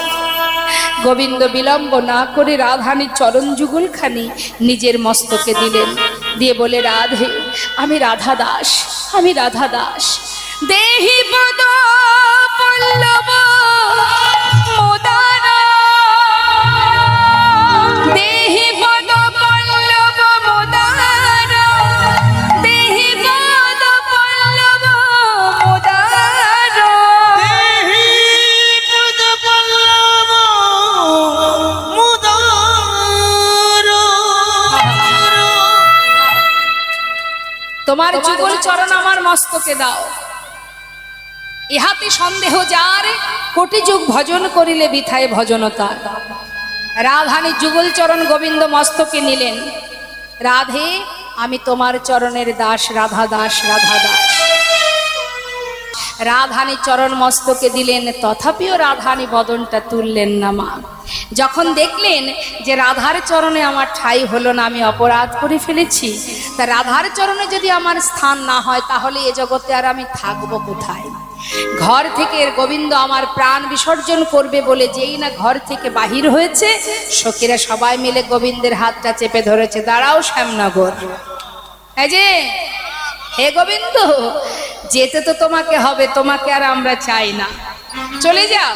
গোবিন্দ বিলম্ব না করে রাধানির চরণ যুগলখানি নিজের মস্তকে দিলেন, দিয়ে বলে, রাধে, আমি রাধা দাস, আমি রাধা দাস। দেহি পদ পল্লব মোদার, দেহি পদ পল্লব মোদার, দেহি পদ পল্লব মোদার, দেহি পদ পল্লব মুদার। তোমার যুগল চরণ আমার মস্তকে দাও। ইহাতে সন্দেহ যার, কোটি যুগ ভজন করিলে বিথায় ভজনতা। রাধানি যুগল চরণ গোবিন্দ মস্তকে নিলেন। রাধে, আমি তোমার চরণের দাস, রাধা দাস, রাধা দাস। রাধানি চরণ মস্তকে দিলেন, তথাপিও রাধানি বদনটা তুললেন না মা। যখন দেখলেন যে রাধার চরণে আমার ঠাঁই হলো না, আমি অপরাধ করে ফেলেছি, তা রাধার চরণে যদি আমার স্থান না হয়, তাহলে এ জগতে আর আমি থাকবো কোথায়? ঘর থেকে গোবিন্দ আমার প্রাণ বিসর্জন করবে বলে যেই না ঘর থেকে বাহির হয়েছে, সখীরা সবাই মিলে গোবিন্দের হাতটা চেপে ধরেছে। দাঁড়াও শ্যামনগর, এই যে হে গোবিন্দ, যেতে তো তোমাকে হবে, তোমাকে আর আমরা চাই না, চলে যাও।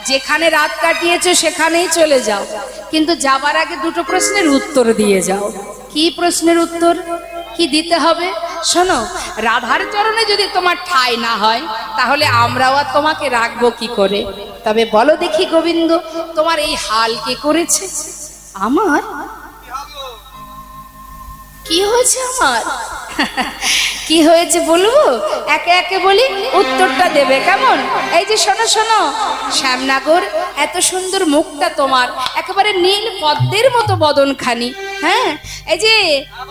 যেখানে রাত কাটিয়েছো সেখানেই চলে যাও, কিন্তু যাবার আগে দুটো প্রশ্নের উত্তর দিয়ে যাও। কি প্রশ্নের উত্তর, কি দিতে হবে? শোনো, রাধার চরণে যদি তোমার ঠাঁই না হয়, তাহলে আমরাও আর তোমাকে রাখবো কি করে? তবে বলো দেখি গোবিন্দ, তোমার এই হাল কে করেছে? আমার কি হয়েছে? আমার কি হয়েছে বলবো? একে একে বলি, উত্তরটা দেবে কেমন? এই যে শোনো শোনো, শ্যামনগর, এত সুন্দর মুখটা তোমার, একেবারে নীল পদ্মের মতো বদনখানি। হ্যাঁ, এই যে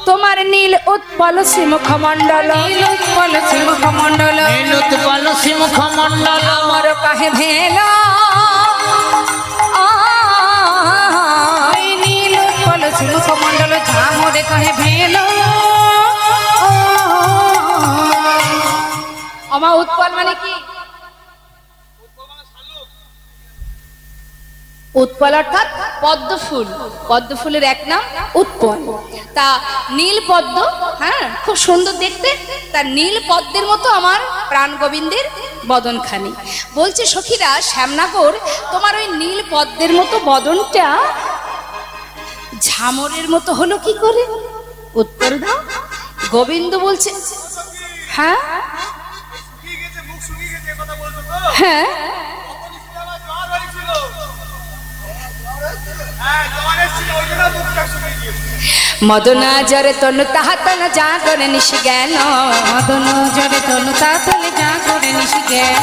তোমার নীল উৎপল মুখমণ্ডল, নীল উৎপল মুখমণ্ডল, নীল উৎপল মুখমণ্ডল, আমার কাহে ভেল, নীল উৎপল মুখমণ্ডল, ঝামরে কাহে ভেল। আমা উৎপল মানে কি? উৎপল অর্থাৎ পদ্ম ফুল, পদ্ম ফুলের এক নাম উৎপল। তা নীল পদ্ম, হ্যাঁ খুব সুন্দর দেখতে, তা নীল পদ্মের মতো আমার প্রাণ গোবিন্দের বদনখানি। বলছে সখীরা, শ্যামনগর তোমার ওই নীল পদ্মের মতো বদনটা ঝামরের মতো হলো কি করে? উত্তর দাও। গোবিন্দ বলছে, হ্যাঁ হ্যাঁ, মদনা জরে তনু তাহা তন জাগরে নিশি জ্ঞান, মদন জরে তনু তাতলে যা করে নিশি জ্ঞান,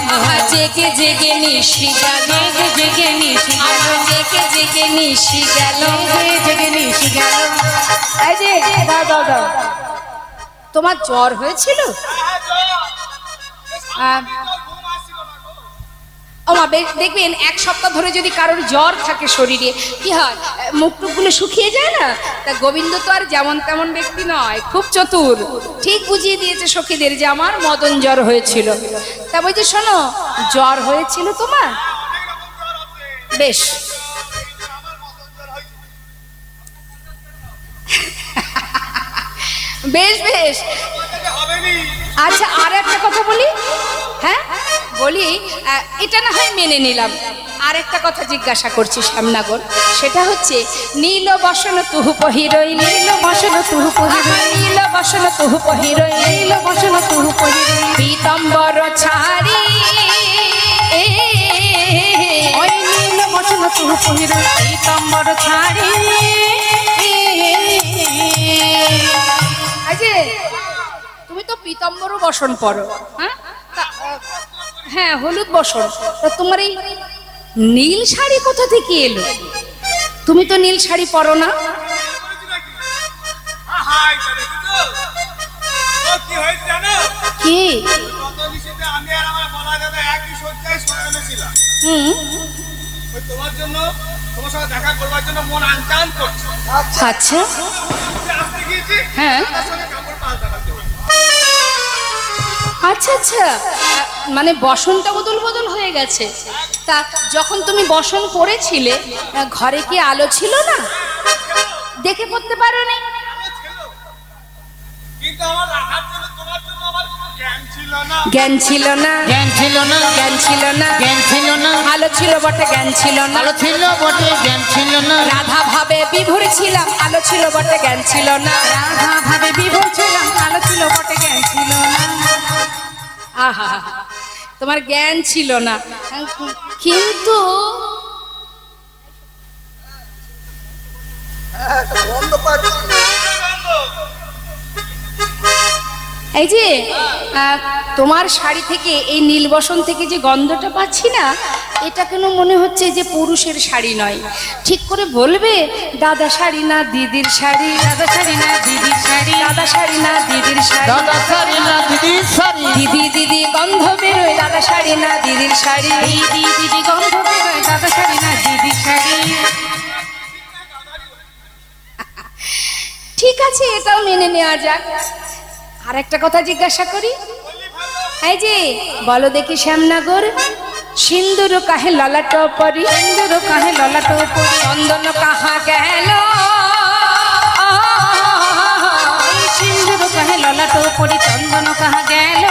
জেগে জেগে নিশি গেল, জেগে জেগে নিশি গেল, জেগে জেগে নিশি গেল, জেগে জেগে নিশি গেল। এই যে দাও দাও দাও, তোমার জ্বর হয়েছিল? ওমা দেখবেন এক সপ্তাহ ধরে যদি কারোর জ্বর থাকে শরীরে কি হয়, মুখ টুকগুলো শুকিয়ে যায় না? তা গোবিন্দ তো আর যেমন তেমন ব্যক্তি নয়, খুব চতুর, ঠিক বুঝিয়ে দিয়েছে সখীদের যে আমার মদন জ্বর হয়েছিল। তা বলছে শোনো, জ্বর হয়েছিল তোমার? বেশ, বেশ বেশ, আচ্ছা আর একটা কথা বলি, হ্যাঁ বলি, এটা না হয় মেনে নিলাম, আর একটা কথা জিজ্ঞাসা করছি শ্যামনগর, সেটা হচ্ছে নীল বসন তুহু পহিরই, নীল বসন তুহু পহিরই, নীল বসন তুহু পহিরই, নীল বসন তুহু পহিরই, পীতম্বর ছাড়ি, ওই নীল বসন তুহু পহিরই, পীতম্বর ছাড়ি। আজে তুমি তো পীতম্বরও বসন পরো, হ্যাঁ হ্যাঁ হলুদ বসন, তা তোমার এই নীল শাড়ি কোথা থেকে এলো? তুমি তো নীল শাড়ি পরো না। কি? তোমার জন্য, তোমার সাথে দেখা করবার জন্য মন আনটান করছে। আচ্ছা আসতে গিয়েছি, হ্যাঁ, তার সঙ্গে কাপড় পাল্টাতে হলো। আচ্ছা আচ্ছা, মানে বসনটা বদল বদল হয়ে গেছে। তা যখন তুমি বসন পড়েছিলে ঘরে কি আলো ছিল না? দেখে পড়তে পারোনি? কিন্তু আমার রাখার জন্য, তোমার জন্য আমার জ্ঞান ছিল না। জ্ঞান ছিল না, জ্ঞান ছিল না, জ্ঞান ছিল না, জ্ঞান ছিল না, আলো ছিল বটে জ্ঞান ছিল না, আলো ছিল বটে জ্ঞান ছিল না, রাধা ভাবে বিভোর ছিলাম, আলো ছিল বটে জ্ঞান ছিল না, রাধা ভাবে বিভোর ছিলাম, আলো ছিল বটে জ্ঞান ছিল না। আহা, তোমার জ্ঞান ছিল না, কিন্তু এই যে তোমার শাড়ি থেকে এই নীলবসন থেকে যে গন্ধটা পাচ্ছি না, এটা কেন মনে হচ্ছে যে পুরুষের শাড়ি নয়। ঠিক করে বলবে, দাদা শাড়ি না দিদির শাড়ি, দাদা শাড়ি না দিদির শাড়ি, দাদা শাড়ি না দিদির শাড়ি, দাদা শাড়ি না দিদির শাড়ি, দিদি দিদি গন্ধ বেরোয়, দাদা শাড়ি না দিদির শাড়ি, দিদি দিদি গন্ধ বেরোয়, দাদা শাড়ি না দিদির শাড়ি। ঠিক আছে, এটাও মেনে নেওয়া যাক। আর একটা কথা জিজ্ঞাসা করি, এই যে বলো দেখি শ্যামনগর, সিন্দুর কাহে ললাট পরি, সিন্দুর কাহে ললাট পরি, চন্দন কাহা গেল, সিন্দুর কাহে ললাট পরি, চন্দন কাহা গেল।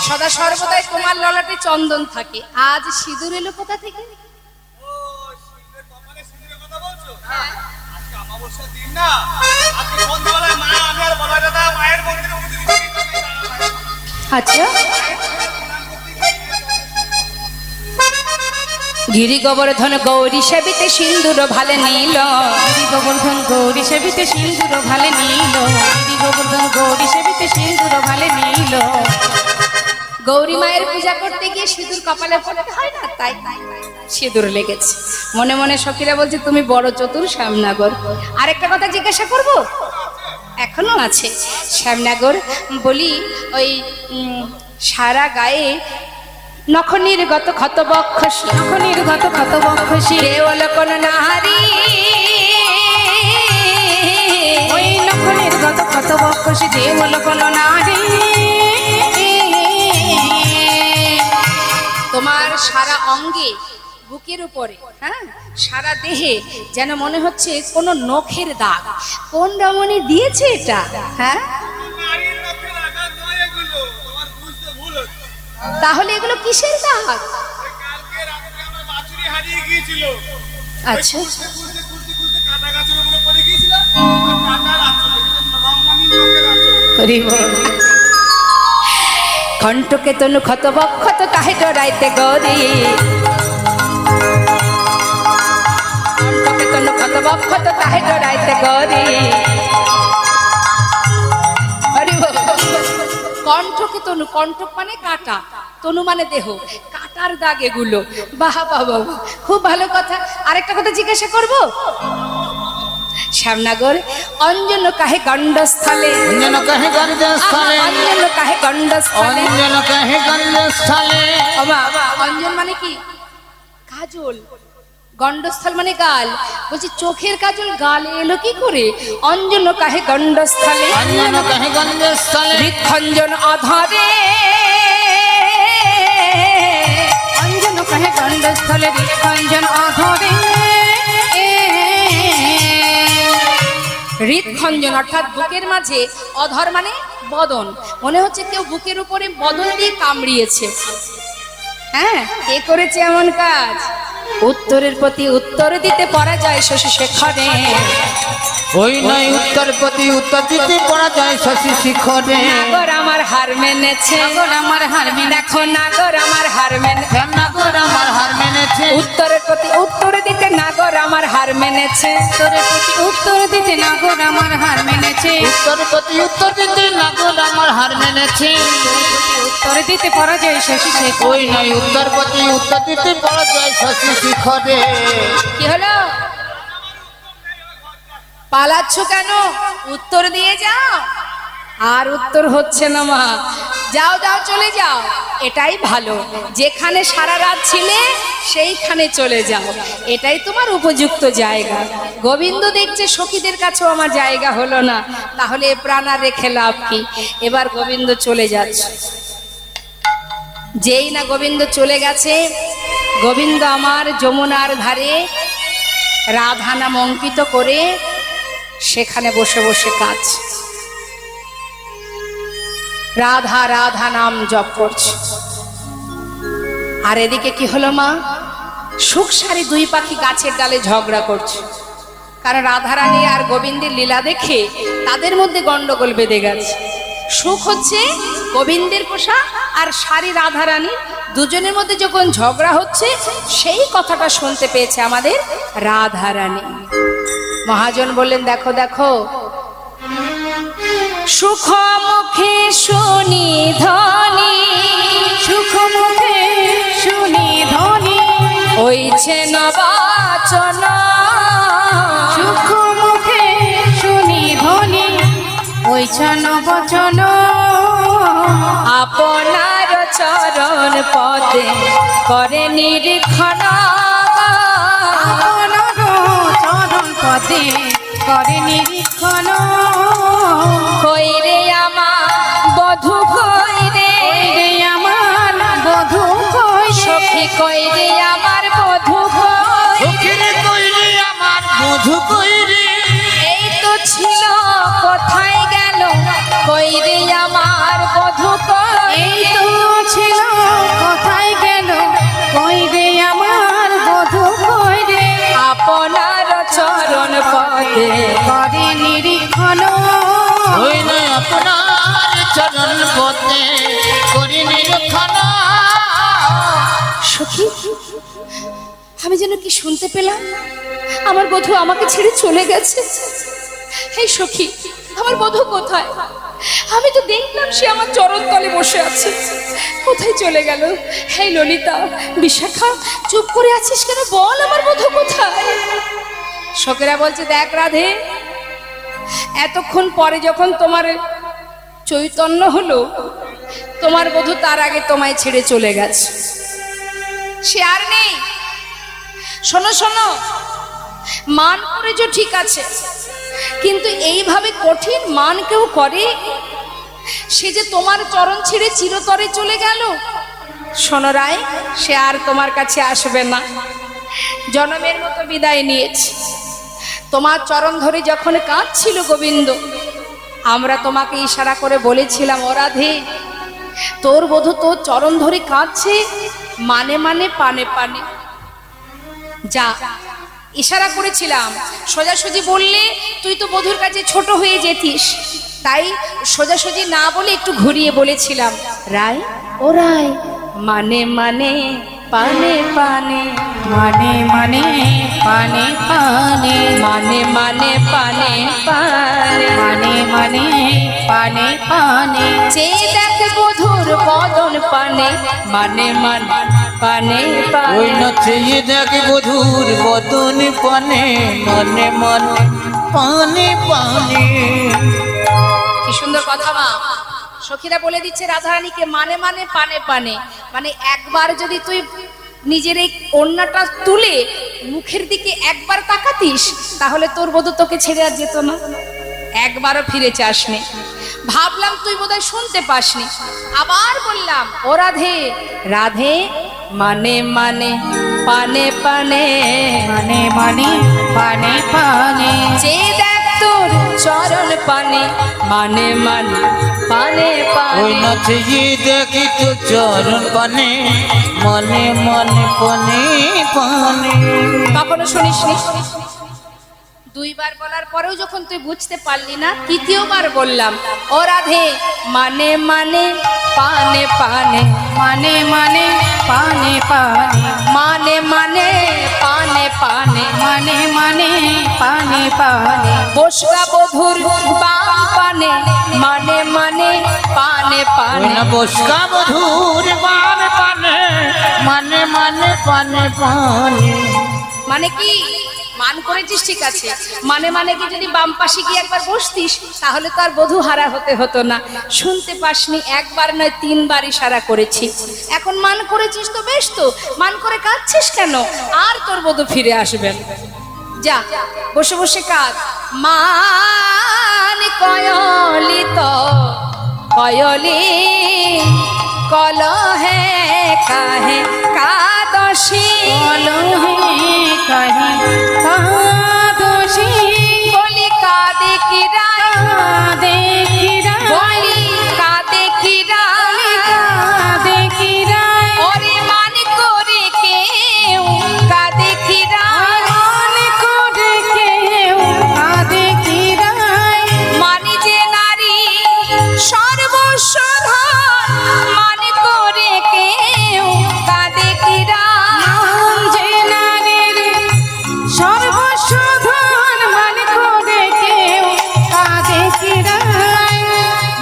সদা সর্বদাই তোমার ললাটে চন্দন থাকে, আজ সিঁদুর এলো কোথা থেকে? ও, সিঁদুরের কপালে সিঁদুরের কথা বলছো? আজকে অমাবস্যার দিন না, আজকে সন্ধ্যাবেলায় মা, আমি আর বলা দাদা মায়ের মন্দিরে আচ্ছা, গিরি গোবর্ধন গৌরী সেবিতে সিন্দুর ভালে নীল, গিরি গোবর্ধন গৌরী সেবিতে সিন্দুর ভালে নীল, গিরি গোবর্ধন গৌরী সেবিতে সিন্দুর ভালে নীল। গৌরী মায়ের পূজা করতে গিয়ে সিঁদুর কপালে পড়তে হয় না, তাই সিঁদুর লেগেছে। মনে মনে সখীরা বলছে তুমি বড় চতুর শ্যামনগর। আরেকটা কথা জিজ্ঞাসা করব, এখনো আছে শ্যামনগর, বলি ওই সারা গায়ে নখ নির্গত ক্ষত বক্ষসী, নখ নির্গত ক্ষত বক্ষসী, দেওয়াল কোন নারী, ওই নখ নির্গত ক্ষত বক্ষসী, দেওয়াল কোন নারী। তোমার তোমার সারা অঙ্গে, বুকের উপরে, হ্যাঁ, সারা দেহে যেন মনে হচ্ছে কোনো নখের দাগ। কোন রমণী দিয়েছে এটা? হ্যাঁ, নারীর নখের আঘাত নয় এগুলো, তোমার বুঝতে ভুল হচ্ছে। তাহলে এগুলো কিসের দাগ? ওই কালকে রাত্রে আমার বাছুরি হারিয়ে গিয়েছিল। আচ্ছা, খুঁজতে খুঁজতে খুঁজতে খুঁজতে কাঁটা গাছের উপরে পড়ে গিয়েছিলাম। ওই কাঁটার আঁচলে, রমণীর নখের আঁচলে। কণ্ঠকে তনু ক্ষত বক্ষত কাহে ডরাইতে গরি, কণ্ঠকে তনু ক্ষত বক্ষত কাহে ডরাইতে গরি। কণ্ঠকে তনু, কণ্ঠক মানে কাঁটা, তনু মানে দেহ, কাঁটার দাগ এগুলো। বাহ বাহ বাহ, খুব ভালো কথা। আরেকটা কথা জিজ্ঞাসা করবো, শ্যামনগর অঞ্জন কাহে গণ্ডস্থলে, অঞ্জন কাহে গঞ্জস্থলে, অঞ্জন কাহে গণ্ডস্থলে, অঞ্জন কাহে গঞ্জস্থলে। বাবা, অঞ্জন মানে কি? কাজল। গণ্ডস্থল মানে গাল। বলছি চোখের কাজল গালে এলো কি করে? অঞ্জন কাহে গণ্ডস্থলে, অঞ্জন কাহে গঞ্জস্থলে, হৃৎখঞ্জন অধরে, অঞ্জন কাহে গণ্ডস্থলে, হৃৎখঞ্জন অধরে। হৃৎখঞ্জন অর্থাৎ বুকের মাঝে, অধর মানে বদন। মনে হচ্ছে কেউ বুকের উপরে বদন দিয়ে কামড়িয়েছে। হ্যাঁ, কে করেছে এমন কাজ? উত্তরের প্রতি উত্তর দিতে পারা যায় শশী শেখরে, ওই নয় উত্তর প্রতি উত্তর দিতে পড়া যায় শশী শিখরে। নাগর আমার হার মেনেছে, নাগর আমার হার মেনেছে, দেখো নাগর আমার হার মেনেছে, শ্যামনগর আমার হার মেনেছে, উত্তরের প্রতি উত্তর দিতে নাগর আমার হার মেনেছে, উত্তরের প্রতি উত্তর দিতে নাগর আমার হার মেনেছে, উত্তর প্রতি উত্তর দিতে নাগর আমার হার মেনেছে। উত্তর দিতে পারা যায় শশী শেখরে। ওই নয় উত্তর প্রতি উত্তর দিতে পড়া যায় শশী শিখরে। কি হলো? পালাচ্ছ কেন? উত্তর দিয়ে যাও। আর উত্তর হচ্ছে না মা, যাও যাও চলে যাও, এটাই ভালো। যেখানে সারা রাত ছিলে সেইখানে চলে যাও, এটাই তোমার উপযুক্ত জায়গা। গোবিন্দ দেখছে সখীদের কাছেও আমার জায়গা হলো না, তাহলে এ প্রাণ আর রেখে লাভ কি? এবার গোবিন্দ চলে যাচ্ছে। যেই না গোবিন্দ চলে গেছে, গোবিন্দ আমার যমুনার ধারে রাধা নাম অঙ্কিত করে সেখানে বসে বসে কাজ, রাধা রাধা নাম জপ করছে। আর এদিকে কি হলো মা? সুখসারি দুই পাখি গাছের ডালে ঝগড়া করছে, কারণ রাধারানী আর গোবিন্দের লীলা দেখে তাদের মধ্যে গন্ডগোল বেঁধে গেছে। সুখ হচ্ছে গোবিন্দের পোষা, আর সারি রাধারানী, দুজনের মধ্যে যখন ঝগড়া হচ্ছে সেই কথাটা শুনতে পেয়েছে আমাদের রাধারানী। মহাজন বললেন, দেখো দেখো, সুখ মুখে শুনি ধ্বনি, সুখ মুখে শুনি ধ্বনি, হইছে নবাচন, সুখ মুখে শুনি ধ্বনি, ওইছান বচন, আপনার চরণ পদে করে নিরীক্ষণ, আপনার চরণ পদে করে নিরীক্ষণ। কইরে আমার বধূ কইরে, রে আমার বধূ কইরে, সখী কইরে আমার বধূ কইরে, সখীরে কইরে আমার বধূ কইরে, এই তো ছিল কোথায় গেল, কইরে আমার বধূ এই কইরে, তো ছিল কোথায় গেল, কইরে আমার বধূ কইরে, আপনার চরণ পদে করে নিরীক্ষণ। ওই নয় আপনার চরণ পথে করি নিরীক্ষণ। সখী, আমি যেন কি শুনতে পেলাম, আমার বধূ আমাকে ছেড়ে চলে গেছে। এই সখী, আমার বধূ কোথায়? আমি তো দেখলাম সে আমার চরণ তলে বসে আছে, কোথায় চলে গেল? এই ললিতা, বিশাখা, চুপ করে আছিস কেন? বল আমার বধূ কোথায়? সখীরা বলছে, দেখ রাধে, এতক্ষণ পরে যখন তোমার চৈতন্য হলো, তোমার বধূ তার আগে তোমায় ছেড়ে চলে গেছে, সে আর নেই। শোনো শোনো, মান করেছো ঠিক আছে, কিন্তু এইভাবে কঠিন মান কেউ করে? সে যে তোমার চরণ ছেড়ে চিরতরে চলে গেল, শোনো রায়, সে আর তোমার কাছে আসবে না, জনমের মতো বিদায় নিয়েছে। তোমার চরণ ধরে যখন কাঁদছিল গোবিন্দ, আমরা তোমাকে ইশারা করে বলেছিলাম, ও রাধে, তোর বধূ তোর চরণ ধরে কাঁদছে, মানে মানে পানে পানে যা। ইশারা করেছিলাম, সোজাসুজি বললে তুই তো বধূর কাছে ছোট হয়ে যেতিস, তাই সোজাসুজি না বলে একটু ঘুরিয়ে বলেছিলাম, রায় ও রায়, মানে মানে পানে পানে, মানে মানে পানে পানে, মানে মানে পানে পানে, মানে মানে পানে পানে, যে দেখ বধুর বদন পানে, মানে মানে পানে ওই পানে। নাচে দেখে বধুর বদন পানে, মনে মনে পানে পানে। কি সুন্দর কথা মা। সখীরা বলে দিচ্ছে রাধারানীকে, মানে মানে পানে পানে, মানে একবার যদি তুই নিজের এই ওড়নাটা তুলে মুখের দিকে একবার তাকাতিস, তাহলে তোর বধূ তোকে ছেড়ে আর যেত না, একবারও ফিরে চাসনি। ভাবলাম তুই বোধহয় শুনতে পাসনি, আবার বললাম, ও রাধে, রাধে মানে মানে পানে পানে, মানে মানে পানে পানে, যে দেখ তোর চরণ পানে, মানে মানে পানে ওই পানে। নাচে দেখি তো চরণ পানে, মনে মনে পানে পানে। কখনো শুনিসনি? দুইবার বলার পরেও যখন তুই বুঝতে পারলি না, তৃতীয়বার বললাম, ও রাধে মানে মানে পানে পানে, মানে মানে পানে পানে, মানে মানে পানে পানে, মানে মানে পানে পানে, বসরা বধুর বাম পানে, মানে মানে পানে ওই পানে। না বসকা বধুর বাম পানে, মানে মানে পানে পানে। মানে কি মান করেছিস ঠিক আছে, মানে মানে কি যদি বাম পাশে গিয়ে একবার বসতিস, তাহলে তো আর বধূ হারা হতে হতো না। শুনতে পাসনি, একবার নয় 3 বার ইশারা করেছি। এখন মান করেছিস তো বেশ, তো মান করে কাঁদছিস কেন? আর তোর বধূ ফিরে আসবেন, যা বসে বসে কাঁদ। মান কয়লি তো কয়লি, কলহে কাহে কাদশী, কলহে কাহে কাদোষী, বলি কাঁদে কি রায়, কাঁদে কি রায়, বলি কাঁদে কি রায়, কাঁদে কি রায়, ওরে মান করে কেউ কাঁদে কি রায়, মনে করে কেউ কাঁদে কি রায়, মানি যে নারী সর্বস্ব ধন, মান করে কেউ কাঁদে কি রায়। মন যে নারীর সর্বস্ব ধন, মনে করে কেউ কাঁদে কি রায়।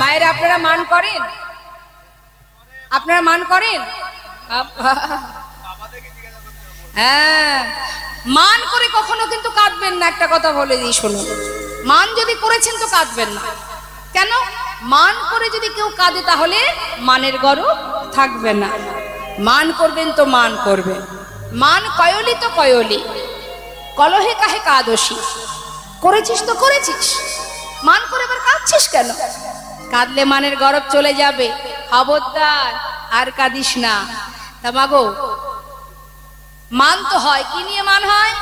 মায়েরা আপনারা মান করেন? আপনারা মান করেন? হ্যাঁ, মান করে কখনো কিন্তু কাঁদবেন না, একটা কথা বলে দিই শুনুন। মান যদি করেছেন তো কাঁদবেন না। কেন? মান করে যদি কেউ কাঁদে তাহলে মানের গরব থাকবে না। মান করবেন তো মান করবেন। মান কয়লি তো কয়লি, কলহে কাহে কাদোষী, করেছিস তো করেছিস, মান করে এবার কাঁদছিস কেন? কাঁদলে মানের গরব চলে যাবে, খবরদার আর কাঁদিস না। তা মাগো, মান তো হয়, কি নিয়ে মান হয়?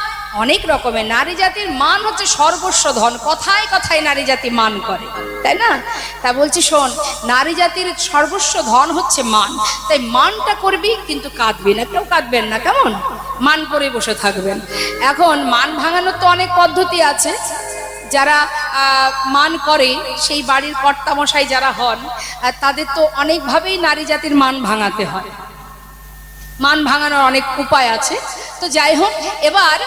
অনেক রকমের। নারী জাতির মান হচ্ছে সর্বস্ব ধন, কথায় কথায় নারী জাতি মান করে, তাই না? তা বলছি শোন, নারী জাতির সর্বস্ব ধন হচ্ছে মান, তাই মানটা করবি কিন্তু কাঁদবি না, কেউ কাঁদবেন না, কেমন? মান করে বসে থাকবেন। এখন মান ভাঙানোর তো অনেক পদ্ধতি আছে। যারা মান করে, সেই বাড়ির কর্তামশাই যারা হন, তাদের তো অনেকভাবেই নারী জাতির মান ভাঙাতে হয়। মান ভাঙানোর অনেক উপায় আছে। তো যাই হোক, এবার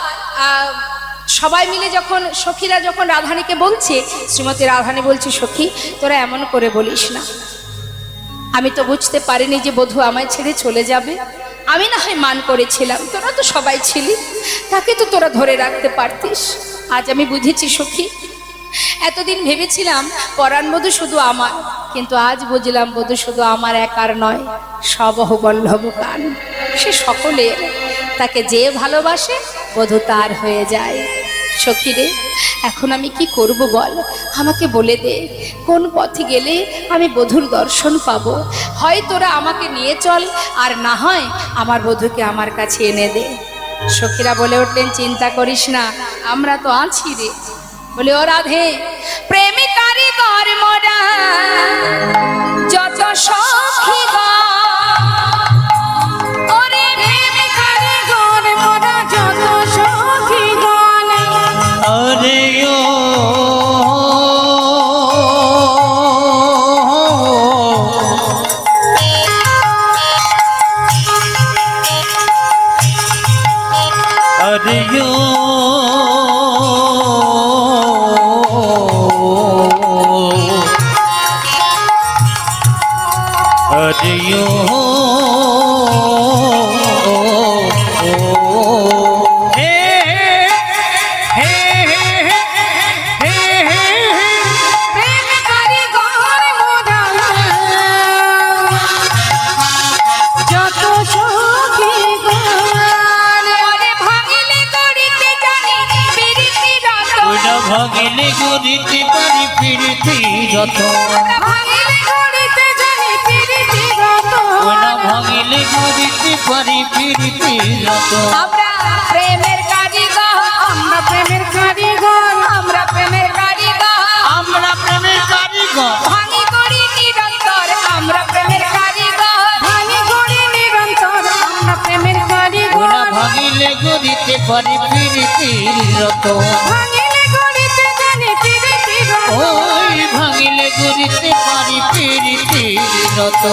সবাই মিলে যখন সখীরা যখন রাধানীকে বলছে, শ্রীমতী রাধানী বলছে, সখী তোরা এমন করে বলিস না, আমি তো বুঝতে পারিনি যে বধূ আমায় ছেড়ে চলে যাবে। আমি না হয় মান করেছিলাম, তোরা তো সবাই ছিলি, তাকে তো তোরা ধরে রাখতে পারতিস। আজ আমি বুঝেছি সখী, এতদিন ভেবেছিলাম পরাণ বধূ শুধু আমার, কিন্তু আজ বুঝলাম বধূ শুধু আমার একার নয়, সবহ বল্লভ গান, সে সকলের। তাকে যে ভালোবাসে বধূ তার হয়ে যায়। সখী রে, এখন আমি কি করব বল, আমাকে বলে দে কোন পথে গেলে আমি বধূর দর্শন পাবো। হয় তোরা আমাকে নিয়ে চল, আর না হয় আমার বধূকে আমার কাছে এনে দে। সখীরা বলে উঠলেন, চিন্তা করিস না, আমরা তো আছি রে। বলে, ও রাধে, প্রেমিকারি কর মোরা যত সখী ওরে প্রেমিকারি গণ মোরা যত সখী গণ, अरे ओ अरे ओ अरे ओ প্রেমিকারি গণ মোরা যত সখী গণ। ওরে ভাঙিলে গড়িতে জানি পিরিতি রত, ওটা ভাগিলে গরিতে পারি ফিরতি যত, ভাঙিলে গড়িতে জানি পিরিতি রত। ওটা ভাগিলে গরিতে পারি ফিরতি যত। আমরা প্রেমের কারিগর, আমরা প্রেমের কারিগর, আমরা প্রেমের কারিগর, আমরা প্রেমের কারিগর, ভাঙি করি নিরন্তর, আমরা প্রেমের কারিগর। ভাঙি গড়ি নিরন্তর, আমরা প্রেমের ওটা কারিগর। ভাগিলে গরিতে পারি ফিরতি যত, ভাঙিলে গড়িতে জানি পিরিতি রত। ওই ভাঙিলে গরিতে পারি ফিরতি যত।